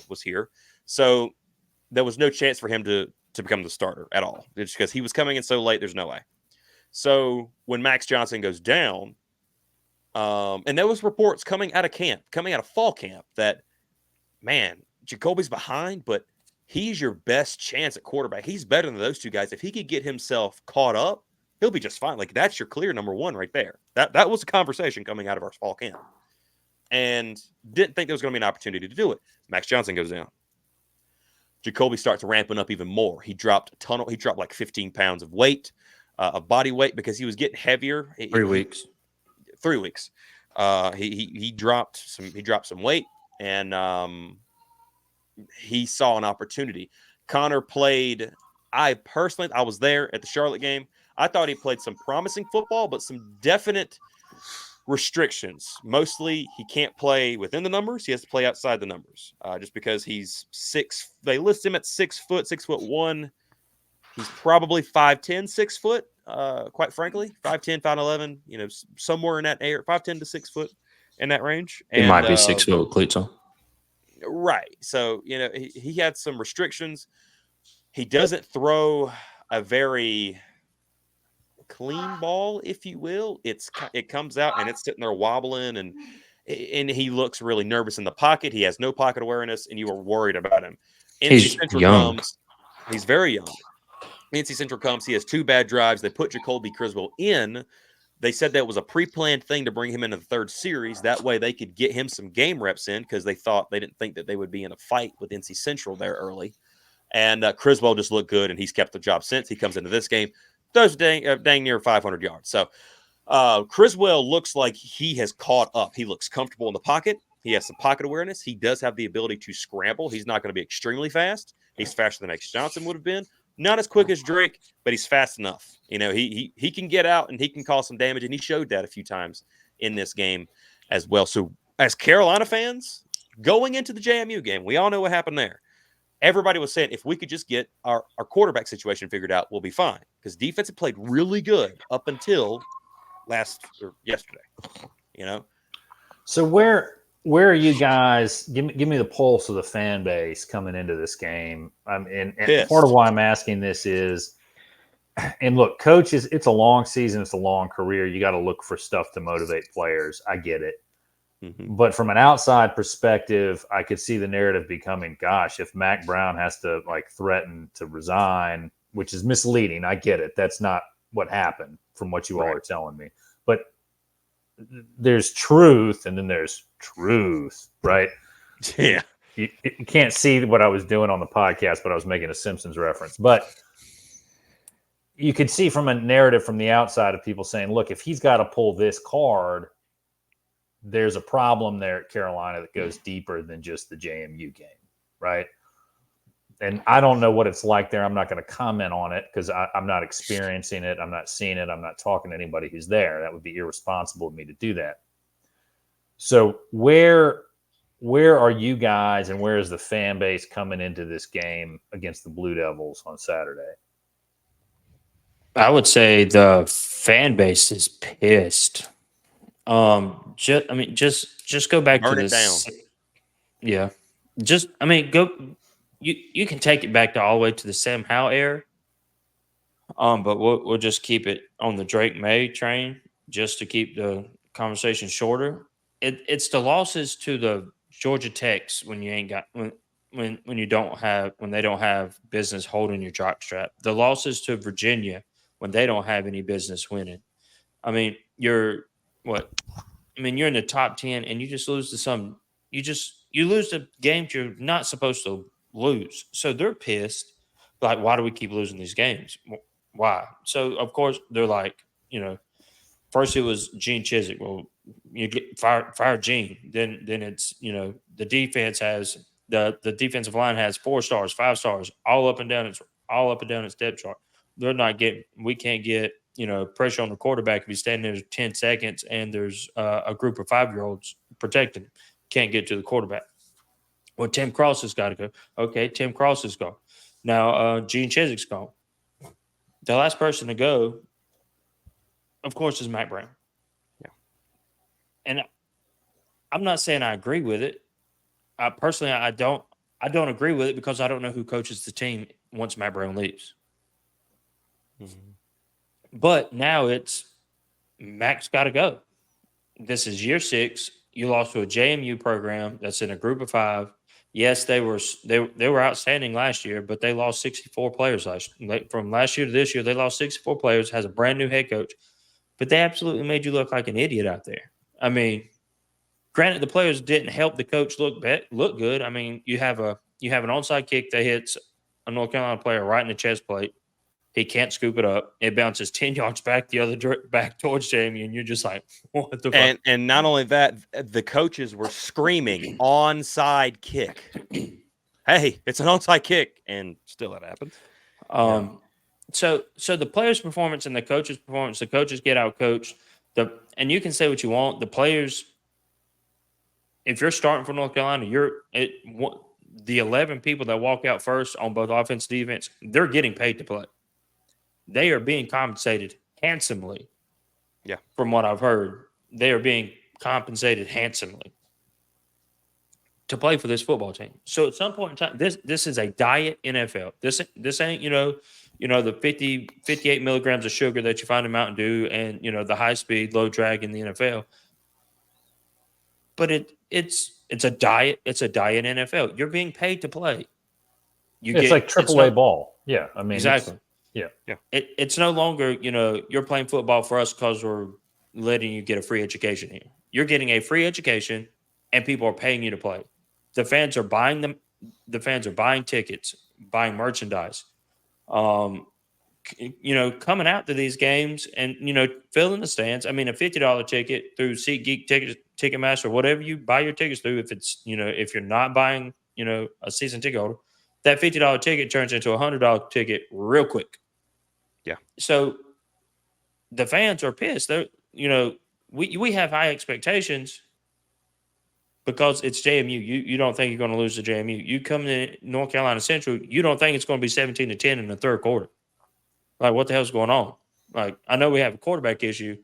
was here. So there was no chance for him to become the starter at all. It's because he was coming in so late, there's no way. So when Max Johnson goes down, and there was reports coming out of fall camp, that, man, Jacoby's behind, but he's your best chance at quarterback. He's better than those two guys. If he could get himself caught up, he'll be just fine. Like, that's your clear number one right there. That was a conversation coming out of our fall camp. And didn't think there was going to be an opportunity to do it. Max Johnson goes down. Jacoby starts ramping up even more. He dropped like 15 pounds of weight, of body weight, because he was getting heavier. 3 weeks. 3 weeks. He dropped some weight, and he saw an opportunity. Connor played. I was there at the Charlotte game. I thought he played some promising football, but some definite restrictions. Mostly, he can't play within the numbers. He has to play outside the numbers, just because he's 6. They list him at 6 foot, 6'1". He's probably 5'10", 6 foot. Quite frankly, 5'10", 5'11", somewhere in that area, 5'10" to 6 foot, in that range. It might be 6 foot with cleats on. Right. So, he had some restrictions. He doesn't throw a very clean ball, if you will. It comes out and it's sitting there wobbling, and he looks really nervous in the pocket. He has no pocket awareness, and you were worried about him. He's young. He's very young. NC Central comes. He has 2 bad drives. They put Jacoby Criswell in. They said that was a pre-planned thing to bring him into the third series. That way they could get him some game reps in, because they didn't think that they would be in a fight with NC Central there early. And Criswell just looked good, and he's kept the job since. He comes into this game, throws dang near 500 yards. So Criswell looks like he has caught up. He looks comfortable in the pocket. He has some pocket awareness. He does have the ability to scramble. He's not going to be extremely fast. He's faster than Max Johnson would have been. Not as quick as Drake, but he's fast enough. He can get out and he can cause some damage, and he showed that a few times in this game as well. So as Carolina fans, going into the JMU game, we all know what happened there. Everybody was saying, if we could just get our quarterback situation figured out, we'll be fine. Because defense had played really good up until yesterday. So where are you guys? Give me the pulse of the fan base coming into this game. And part of why I'm asking this is, and look, coaches, it's a long season, it's a long career. You got to look for stuff to motivate players. I get it. Mm-hmm. But from an outside perspective, I could see the narrative becoming, gosh, if Mac Brown has to threaten to resign, which is misleading. I get it. That's not what happened from what you all are telling me. But there's truth, and then there's truth, right? Yeah. You can't see what I was doing on the podcast, but I was making a Simpsons reference. But you could see from a narrative from the outside of people saying, look, if he's got to pull this card, there's a problem there at Carolina that goes deeper than just the JMU game, right? And I don't know what it's like there. I'm not going to comment on it because I'm not experiencing it. I'm not seeing it. I'm not talking to anybody who's there. That would be irresponsible of me to do that. So where are you guys, and where is the fan base coming into this game against the Blue Devils on Saturday? I would say the fan base is pissed. Just go back Burn to it this. down. Yeah. Go. You can take it back to all the way to the Sam Howell era. But we'll just keep it on the Drake May train just to keep the conversation shorter. It's the losses to the Georgia Tech's when you ain't got when they don't have business holding your jockstrap. The losses to Virginia when they don't have any business winning. I mean, you're what? I mean, you're in the top 10 and you just lose to some. You lose to games you're not supposed to lose. So they're pissed. Like, why do we keep losing these games? Why? So of course they're like, first it was Gene Chizik. Well, you get fire Gene. Then it's the defense has the defensive line has 4 stars, 5 stars, all up and down its depth chart. We can't get pressure on the quarterback if he's standing there 10 seconds and there's a group of 5-year-olds protecting him. Can't get to the quarterback. Well, Tim Cross has got to go. Okay, Tim Cross is gone. Now Gene Chizik's gone. The last person to go, of course, is Matt Brown. Yeah. And I'm not saying I agree with it. Personally, I don't agree with it because I don't know who coaches the team once Matt Brown leaves. Mm-hmm. But now it's Mac's got to go. This is year 6. You lost to a JMU program that's in a group of 5. Yes, they were outstanding last year, but they lost 64 players from last year to this year. They lost 64 players. Has a brand new head coach, but they absolutely made you look like an idiot out there. I mean, granted, the players didn't help the coach look good. I mean, you have an onside kick that hits a North Carolina player right in the chest plate. He can't scoop it up. It bounces 10 yards back back towards Jamie, and you're just like, what the fuck? And not only that, the coaches were screaming onside kick. Hey, it's an onside kick, and still it happens. So the players' performance and the coaches' performance, the coaches get out coached. And you can say what you want. The players, if you're starting for North Carolina, the 11 people that walk out first on both offense and defense, they're getting paid to play. They are being compensated handsomely. Yeah. From what I've heard, they are being compensated handsomely to play for this football team. So at some point in time, this is a diet NFL. This ain't, the 58 milligrams of sugar that you find in Mountain Dew and, the high speed, low drag in the NFL. But it's a diet. It's a diet NFL. You're being paid to play. It's like AAA ball. Yeah. I mean, exactly. Yeah. It's no longer, you're playing football for us because we're letting you get a free education here. You're getting a free education and people are paying you to play. The fans are buying them. The fans are buying tickets, buying merchandise, coming out to these games and, filling the stands. I mean, a $50 ticket through SeatGeek Ticketmaster, whatever you buy your tickets through, if it's, if you're not buying, a season ticket holder, that $50 ticket turns into a $100 ticket real quick. Yeah. So the fans are pissed. They're, we have high expectations because it's JMU. You don't think you're going to lose to JMU. You come to North Carolina Central, you don't think it's going to be 17-10 in the third quarter. Like, what the hell's going on? Like, I know we have a quarterback issue,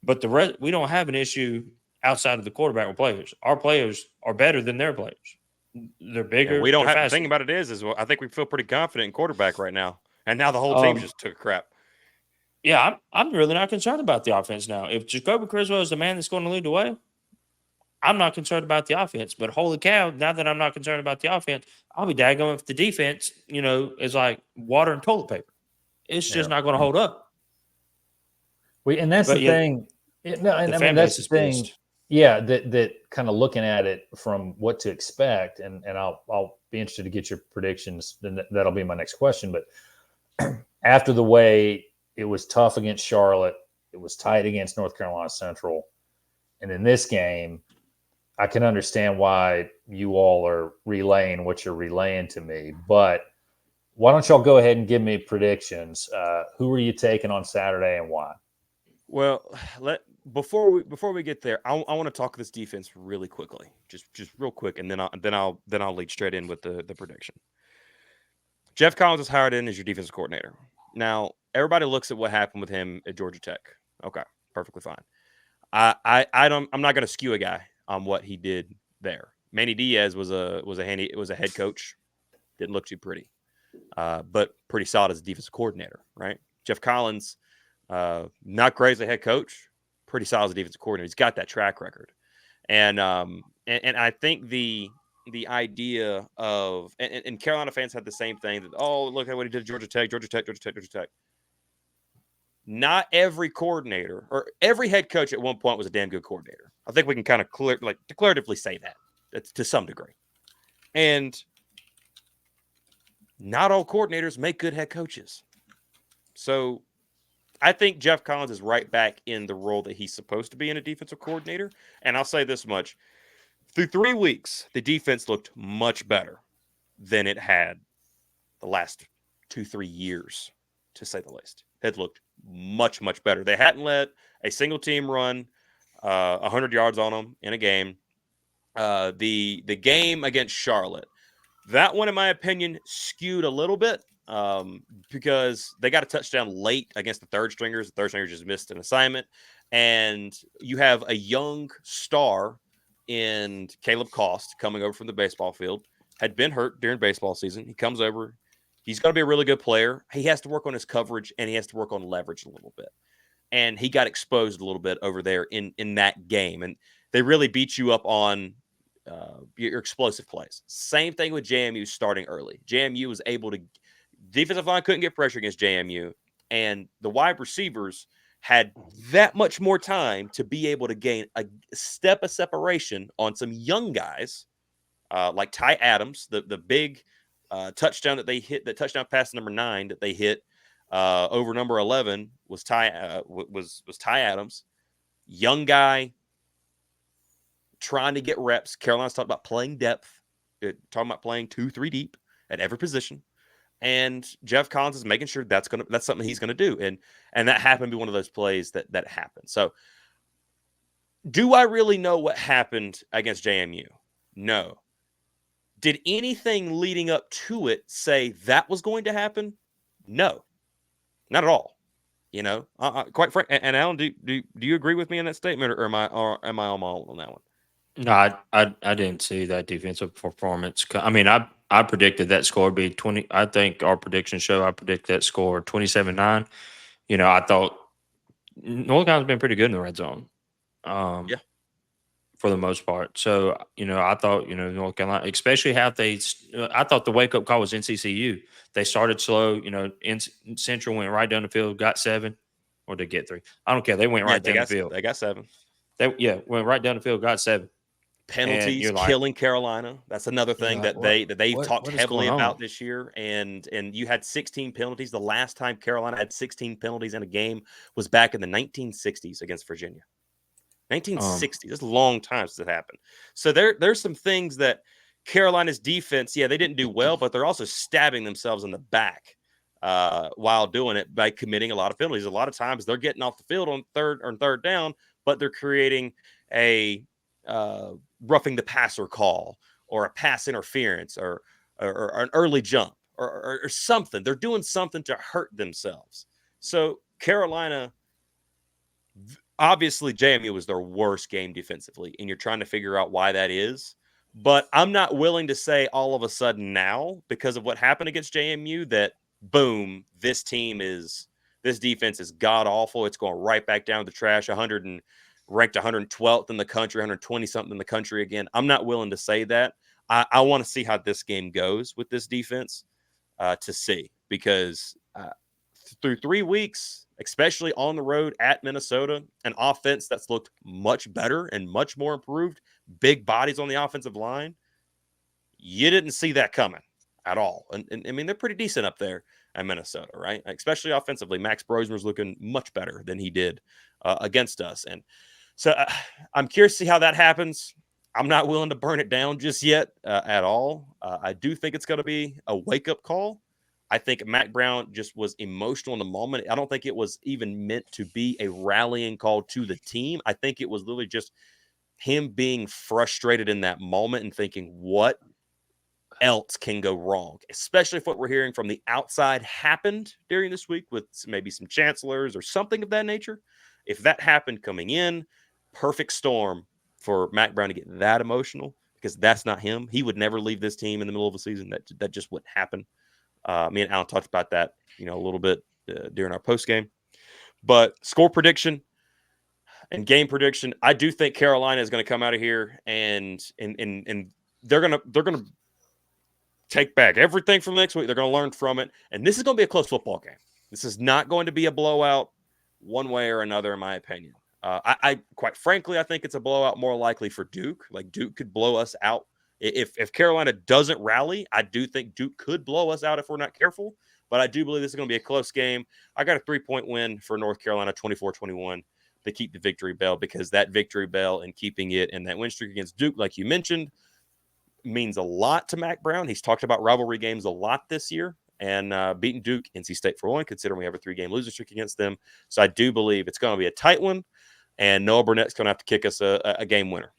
but we don't have an issue outside of the quarterback with players. Our players are better than their players. They're bigger. And we don't have faster. the thing about it is I think we feel pretty confident in quarterback right now. And now the whole team just took a crap. Yeah, I'm really not concerned about the offense now. If Jacoby Criswell is the man that's going to lead the way, I'm not concerned about the offense. But holy cow, now that I'm not concerned about the offense, I'll be daggone if the defense, is like water and toilet paper. It's just not going to hold up. And that's the thing. That's the thing. Pissed. Yeah, that kind of looking at it from what to expect, and I'll be interested to get your predictions. And that'll be my next question. But after the way it was tough against Charlotte, it was tight against North Carolina Central, and in this game, I can understand why you all are relaying what you're relaying to me. But why don't y'all go ahead and give me predictions? Who are you taking on Saturday and why? Well, before we get there, I want to talk this defense really quickly, just real quick, and then I'll lead straight in with the prediction. Jeff Collins is hired in as your defensive coordinator. Now, everybody looks at what happened with him at Georgia Tech. Okay, perfectly fine. I'm not going to skew a guy on what he did there. Manny Diaz was a head coach. Didn't look too pretty, but pretty solid as a defensive coordinator, right? Jeff Collins, not great as a head coach, pretty solid as a defensive coordinator. He's got that track record. And I think the idea of and Carolina fans had the same thing that, oh, look at what he did at Georgia Tech. Not every coordinator or every head coach at one point was a damn good coordinator. I think we can kind of declaratively say that to some degree. And not all coordinators make good head coaches. So I think Jeff Collins is right back in the role that he's supposed to be in, a defensive coordinator. And I'll say this much. Through 3 weeks, the defense looked much better than it had the last 2-3 years, to say the least. It looked much, much better. They hadn't let a single team run 100 yards on them in a game. The game against Charlotte, that one, in my opinion, skewed a little bit because they got a touchdown late against the third stringers. The third stringers just missed an assignment. And you have a young star in Caleb Cost coming over from the baseball field, had been hurt during baseball season. He comes over. He's going to be a really good player. He has to work on his coverage, and he has to work on leverage a little bit. And he got exposed a little bit over there in that game. And they really beat you up on your explosive plays. Same thing with JMU starting early. JMU was able to – defensive line couldn't get pressure against JMU, and the wide receivers had that much more time to be able to gain a step of separation on some young guys like Ty Adams, the big touchdown that they hit, that touchdown pass number 9 that they hit over number 11 was Ty Adams, young guy trying to get reps. Carolina's talking about playing depth, talking about playing 2-3 deep at every position. And Jeff Collins is making sure that's something he's gonna do, and that happened to be one of those plays that happened. So, do I really know what happened against JMU? No. Did anything leading up to it say that was going to happen? No, not at all. You know, quite frank. And Alan, do you agree with me in that statement, or am I on my own on that one? No, I didn't see that defensive performance. I mean, I predicted that score would be 20. I think our prediction show, I predict that score 27-9. You know, I thought North Carolina's been pretty good in the red zone. Yeah. For the most part. So, you know, I thought, you know, North Carolina, especially how I thought the wake up call was NCCU. They started slow, you know, Central went right down the field, got 7, or did they get 3? I don't care. They went right down the field. They got 7. Went right down the field, got 7. Penalties killing Carolina. That's another thing that they've talked heavily about this year. And you had 16 penalties. The last time Carolina had 16 penalties in a game was back in the 1960s against Virginia. 1960. That's a long time since it happened. So there's some things that Carolina's defense, they didn't do well, but they're also stabbing themselves in the back while doing it by committing a lot of penalties. A lot of times they're getting off the field on third down, but they're creating a roughing the passer call or a pass interference or an early jump or something. They're doing something to hurt themselves. So Carolina, obviously JMU was their worst game defensively, and you're trying to figure out why that is. But I'm not willing to say all of a sudden now, because of what happened against JMU, that boom, this defense is god awful. It's going right back down the trash. Ranked 112th in the country, 120 something in the country again. I'm not willing to say that. I want to see how this game goes with this defense to see, because through 3 weeks, especially on the road at Minnesota, an offense that's looked much better and much more improved, big bodies on the offensive line, you didn't see that coming at all. And I mean, they're pretty decent up there at Minnesota, right? Especially offensively. Max Brosmer's looking much better than he did against us. And so I'm curious to see how that happens. I'm not willing to burn it down just yet at all. I do think it's going to be a wake-up call. I think Mac Brown just was emotional in the moment. I don't think it was even meant to be a rallying call to the team. I think it was literally just him being frustrated in that moment and thinking, what else can go wrong? Especially if what we're hearing from the outside happened during this week with maybe some chancellors or something of that nature. If that happened coming in, perfect storm for Mac Brown to get that emotional, because that's not him. He would never leave this team in the middle of a season. That just wouldn't happen. Me and Alan talked about that, a little bit during our post game. But score prediction, And game prediction, I do think Carolina is going to come out of here and they're gonna take back everything from next week. They're going to learn from it, and this is going to be a close football game. This is not going to be a blowout one way or another, in my opinion. I quite frankly, I think it's a blowout more likely for Duke. Like Duke could blow us out if Carolina doesn't rally. I do think Duke could blow us out if we're not careful. But I do believe this is going to be a close game. I got a 3-point win for North Carolina, 24-21, to keep the victory bell, because that victory bell and keeping it and that win streak against Duke, like you mentioned, means a lot to Mac Brown. He's talked about rivalry games a lot this year, and beating Duke, NC State for one, considering we have a 3-game losing streak against them. So I do believe it's going to be a tight one, and Noah Burnett's going to have to kick us a game winner.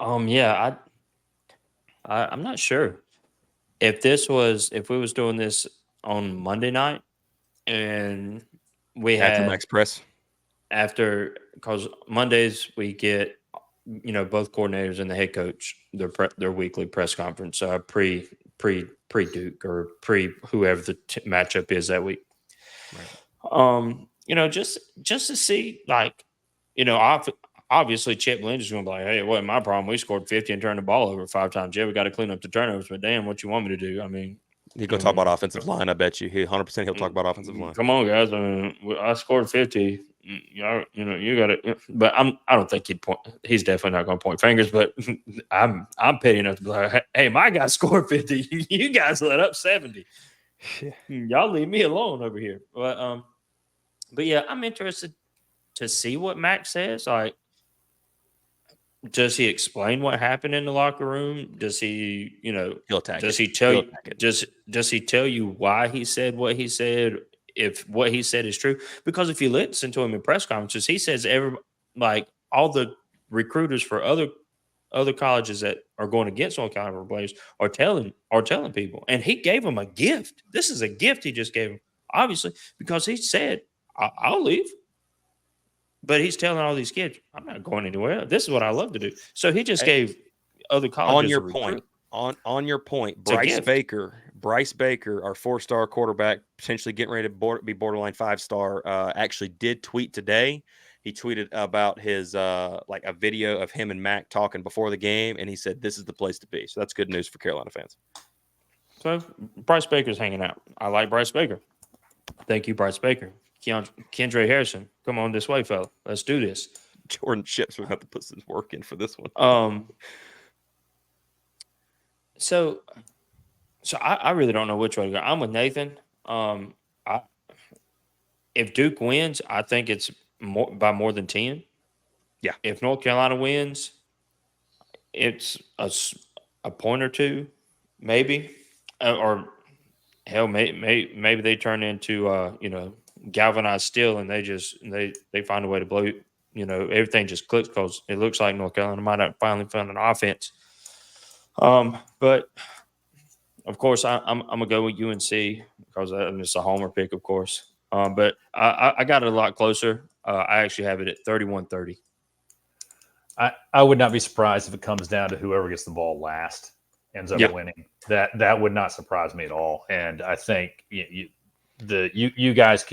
Yeah, I'm not sure. If we was doing this on Monday night and we After had Max Press, because Mondays we get, both coordinators and the head coach, their weekly press conference, pre Duke or pre whoever the matchup is that week. Right. Just to see, like, obviously, Chip Lynch is going to be like, hey, it wasn't my problem. We scored 50 and turned the ball over 5 times. Yeah, we got to clean up the turnovers. But damn, what you want me to do? I mean, he's going to talk about offensive line. I bet you 100% he'll talk about offensive line. Come on, guys. I mean, I scored 50. You got it. But I don't think he'd point. He's definitely not going to point fingers. But I'm petty enough to be like, hey, my guy scored 50. You guys let up 70. Y'all leave me alone over here. But yeah, I'm interested to see what Max says. Like, does he explain what happened in the locker room? Does he, he'll attack does it. he tell He'll you? attack it. Does he tell you why he said what he said? If what he said is true? Because if you listen to him in press conferences, he says all the recruiters for other colleges that are going against North Carolina players are telling people, and he gave them a gift. This is a gift he just gave them, obviously, because he said, "I'll leave." But he's telling all these kids, I'm not going anywhere. This is what I love to do. So he just gave other colleges on your point, Bryce Baker, our 4-star quarterback, potentially getting ready to be borderline 5-star, actually did tweet today. He tweeted about his a video of him and Mac talking before the game, and he said this is the place to be. So that's good news for Carolina fans. So Bryce Baker's hanging out. I like Bryce Baker. Thank you, Bryce Baker. Kendra Harrison, come on this way, fella. Let's do this. Jordan Chips would have to put some work in for this one. So I really don't know which way to go. I'm with Nathan. If Duke wins, I think it's by more than 10. Yeah. If North Carolina wins, it's a point or two, maybe, or hell, maybe they turn into galvanized steel, and they find a way to blow. Everything just clicks because it looks like North Carolina might have finally found an offense. But of course, I'm gonna go with UNC because it's a homer pick, of course. But I got it a lot closer. I actually have it at 31-30. I would not be surprised if it comes down to whoever gets the ball last ends up winning. That would not surprise me at all. And I think you guys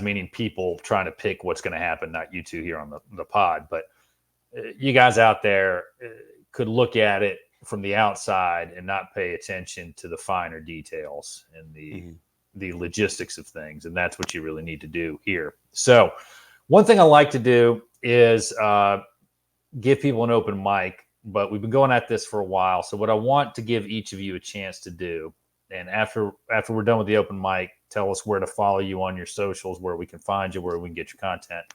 meaning people trying to pick what's going to happen, not you two here on the pod, but you guys out there could look at it from the outside and not pay attention to the finer details and the logistics of things. And that's what you really need to do here. So one thing I like to do is give people an open mic, but we've been going at this for a while. So what I want to give each of you a chance to do, and after we're done with the open mic, tell us where to follow you on your socials, where we can find you, where we can get your content.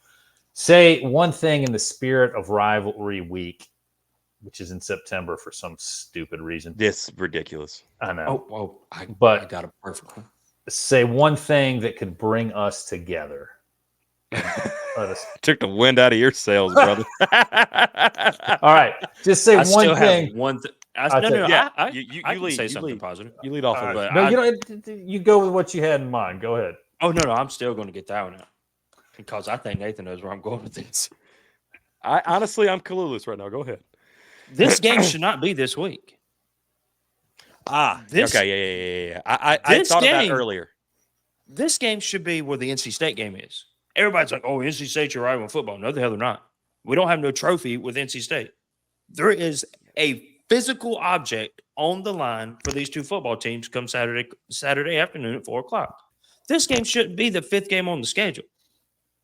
Say one thing in the spirit of rivalry week, which is in September for some stupid reason. This is ridiculous. I know. I got a perfect one. Say one thing that could bring us together. Took the wind out of your sails, brother. All right. Just say one thing. You lead. Say something positive. You lead off of it. No, you go with what you had in mind. Go ahead. Oh, no, I'm still going to get that one out because I think Nathan knows where I'm going with this. I'm clueless right now. Go ahead. This game should not be this week. Okay, yeah. I thought of that earlier. This game should be where the NC State game is. Everybody's like, oh, NC State's your rival in football. No, the hell they're not. We don't have no trophy with NC State. There is a physical object on the line for these two football teams come Saturday afternoon at 4 o'clock. This game shouldn't be the 5th game on the schedule.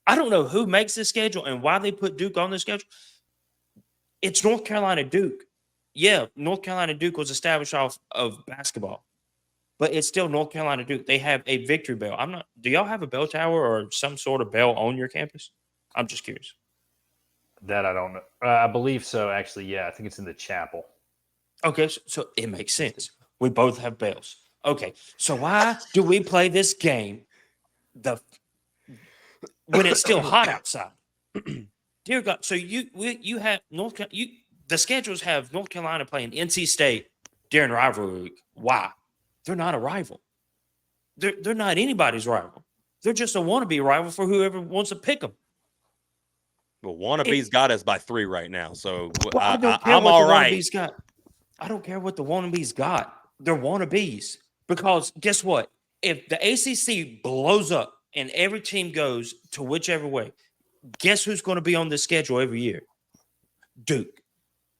I don't know who makes this schedule and why they put Duke on the schedule. It's North Carolina Duke. Yeah, North Carolina Duke was established off of basketball, but it's still North Carolina Duke. They have a victory bell. Do y'all have a bell tower or some sort of bell on your campus? I'm just curious. That I don't know. I believe so, actually. Yeah, I think it's in the chapel. Okay, so it makes sense. We both have bells. Okay, so why do we play this game when it's still hot outside? Dear God, so you have the schedules have North Carolina playing NC State during rivalry week. Why? They're not a rival. They're not anybody's rival. They're just a wannabe rival for whoever wants to pick them. Well, wannabe's got us by 3 right now, so I'm all right. I don't care what the wannabes got. They're wannabes because guess what? If the ACC blows up and every team goes to whichever way, guess who's going to be on the schedule every year? Duke.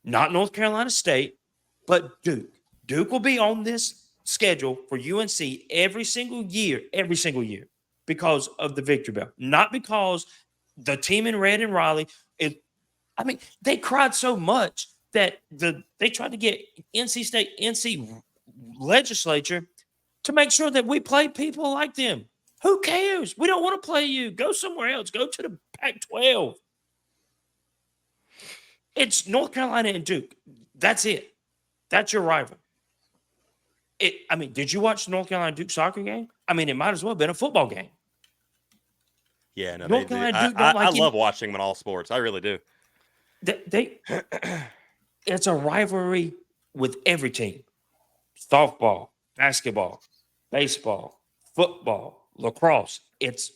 Not North Carolina State, but Duke. Duke will be on this schedule for UNC every single year, because of the victory bell. Not because the team in red in Raleigh, they cried so much that they tried to get NC legislature to make sure that we play people like them. Who cares? We don't want to play you. Go somewhere else. Go to the Pac-12. It's North Carolina and Duke. That's it. That's your rival. Did you watch the North Carolina Duke soccer game? It might as well have been a football game. Yeah, no, North Carolina Duke I love watching them in all sports. I really do. It's a rivalry with every team. Softball, basketball, baseball, football, lacrosse. It's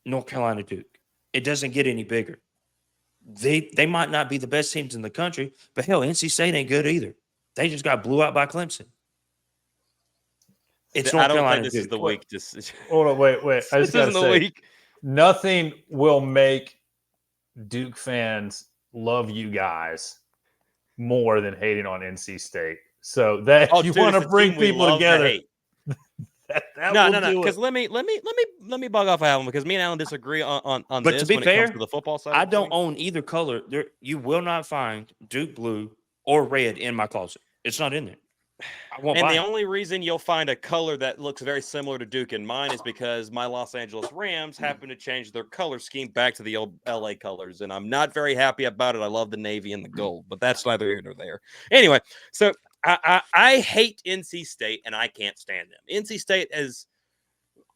North Carolina Duke. It doesn't get any bigger. They might not be the best teams in the country, but hell, NC State ain't good either. They just got blew out by Clemson. I don't think this is the week. Hold on, wait. I just got to say, nothing will make Duke fans love you guys more than hating on NC State. So that you want to bring people together. No. Because let me bug off Alan because me and Alan disagree on but this. To be fair, it comes to the football side, I don't own either color. You will not find Duke blue or red in my closet. It's not in there. Only reason you'll find a color that looks very similar to Duke in mine is because my Los Angeles Rams happen to change their color scheme back to the old LA colors, and I'm not very happy about it. I love the navy and the gold, but that's neither here nor there. Anyway, so I hate NC State, and I can't stand them. NC State is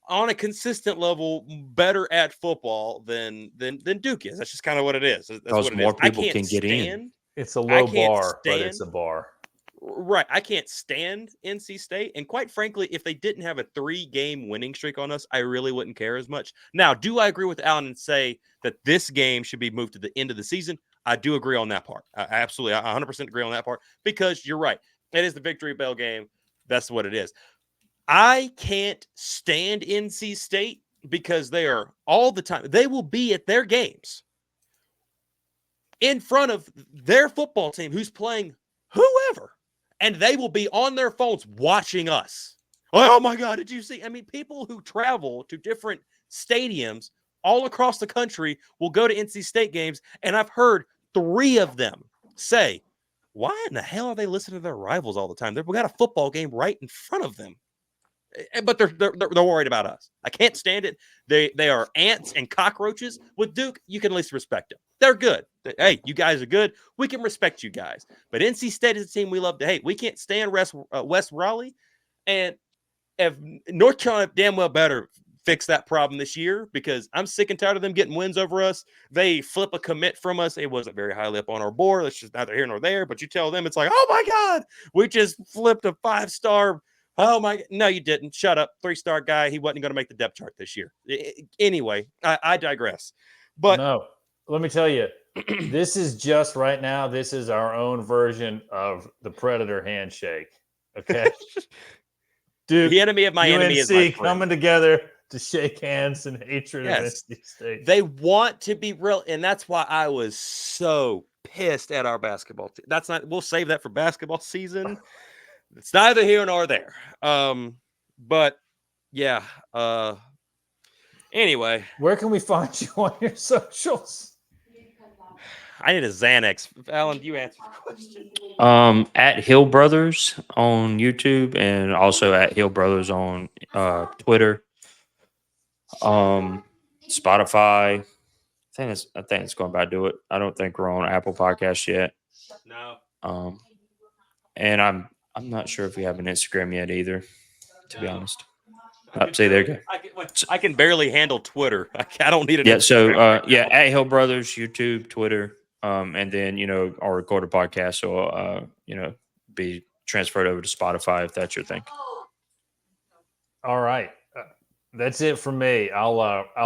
on a consistent level better at football than Duke is. That's just kind of what it is. That's because more people can get in. It's a low bar, but it's a bar. Right. I can't stand NC State. And quite frankly, if they didn't have a 3-game winning streak on us, I really wouldn't care as much. Now, do I agree with Alan and say that this game should be moved to the end of the season? I do agree on that part. I absolutely, 100% agree on that part because you're right. It is the victory bell game. That's what it is. I can't stand NC State because they are all the time. They will be at their games in front of their football team who's playing whoever. And they will be on their phones watching us. Oh, my God, did you see? People who travel to different stadiums all across the country will go to NC State games, and I've heard 3 of them say, why in the hell are they listening to their rivals all the time? We got a football game right in front of them. But they're worried about us. I can't stand it. They are ants and cockroaches. With Duke, you can at least respect them. They're good. Hey, you guys are good. We can respect you guys. But NC State is a team we love to hate. We can't stand West Raleigh. And if North Carolina damn well better fix that problem this year because I'm sick and tired of them getting wins over us. They flip a commit from us. It wasn't very highly up on our board. That's just neither here nor there. But you tell them it's like, oh, my God, we just flipped a 5-star. Oh, my. No, you didn't. Shut up. 3-star guy. He wasn't going to make the depth chart this year. Anyway, I digress. But no, let me tell you, this is just right now. This is our own version of the Predator handshake. Okay. Duke, The enemy of my UNC enemy is my friend. coming together to shake hands in hatred of NC State. They want to be real, and that's why I was so pissed at our basketball team. That's not. We'll save that for basketball season. It's neither here nor there. But yeah. Anyway, where can we find you on your socials? I need a Xanax. Alan, you answer the question. At Hill Brothers on YouTube and also at Hill Brothers on Twitter. Spotify. I think it's going to about do it. I don't think we're on Apple Podcasts yet. No. And I'm not sure if we have an Instagram yet either, to be honest. See, there you go. I can barely handle Twitter. I don't need it. Yeah. So at Hill Brothers, YouTube, Twitter, and then our recorded podcast will be transferred over to Spotify if that's your thing. All right. That's it for me. I'll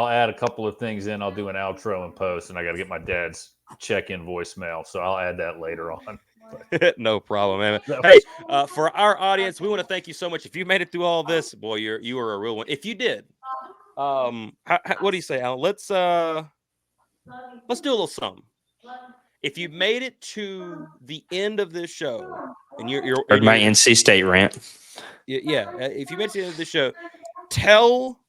add a couple of things in. I'll do an outro and post, and I got to get my dad's check-in voicemail, so I'll add that later on. No problem, man. Hey, for our audience, we want to thank you so much. If you made it through all this, boy, you are a real one. If you did, what do you say, Alan? Let's do a little something. If you made it to the end of this show, and you're my NC State rant. Yeah. If you made it to the end of the show, tell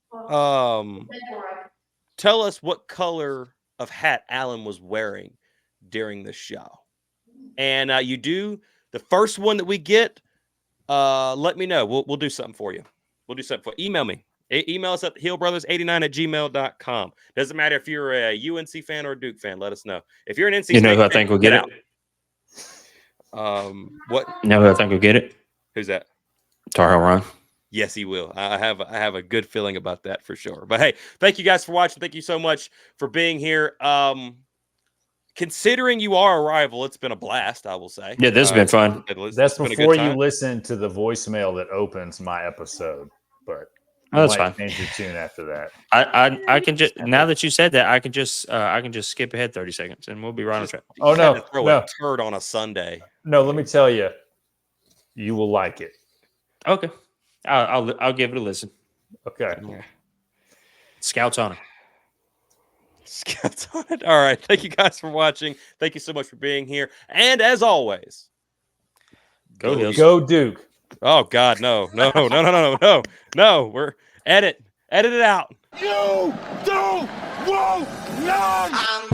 us what color of hat Alan was wearing during the show. And you do the first one that we get, let me know. We'll do something for you. Email me. Email us at hillbrothers89@gmail.com. Doesn't matter if you're a UNC fan or a Duke fan. Let us know. If you're an NC State who I fan, think will get it? What? You know who I think will get it? Who's that? Tar Heel Ron. Yes, he will. I have a good feeling about that for sure. But hey, thank you guys for watching. Thank you so much for being here. Considering you are a rival, it's been a blast, I will say. Yeah, this has been fun. That's before you listen to the voicemail that opens my episode. But that's fine. Change your tune after that. I can just, now that you said that, I can just skip ahead 30 seconds and we'll be right on track. Oh no, throw a turd on a Sunday. No, let me tell you, you will like it. Okay, I'll give it a listen. Okay. Yeah. Scouts on it. Scouts on it. All right. Thank you guys for watching. Thank you so much for being here. And as always, go Heels. Go Duke. Oh God, no. We're edit it out. You don't want none.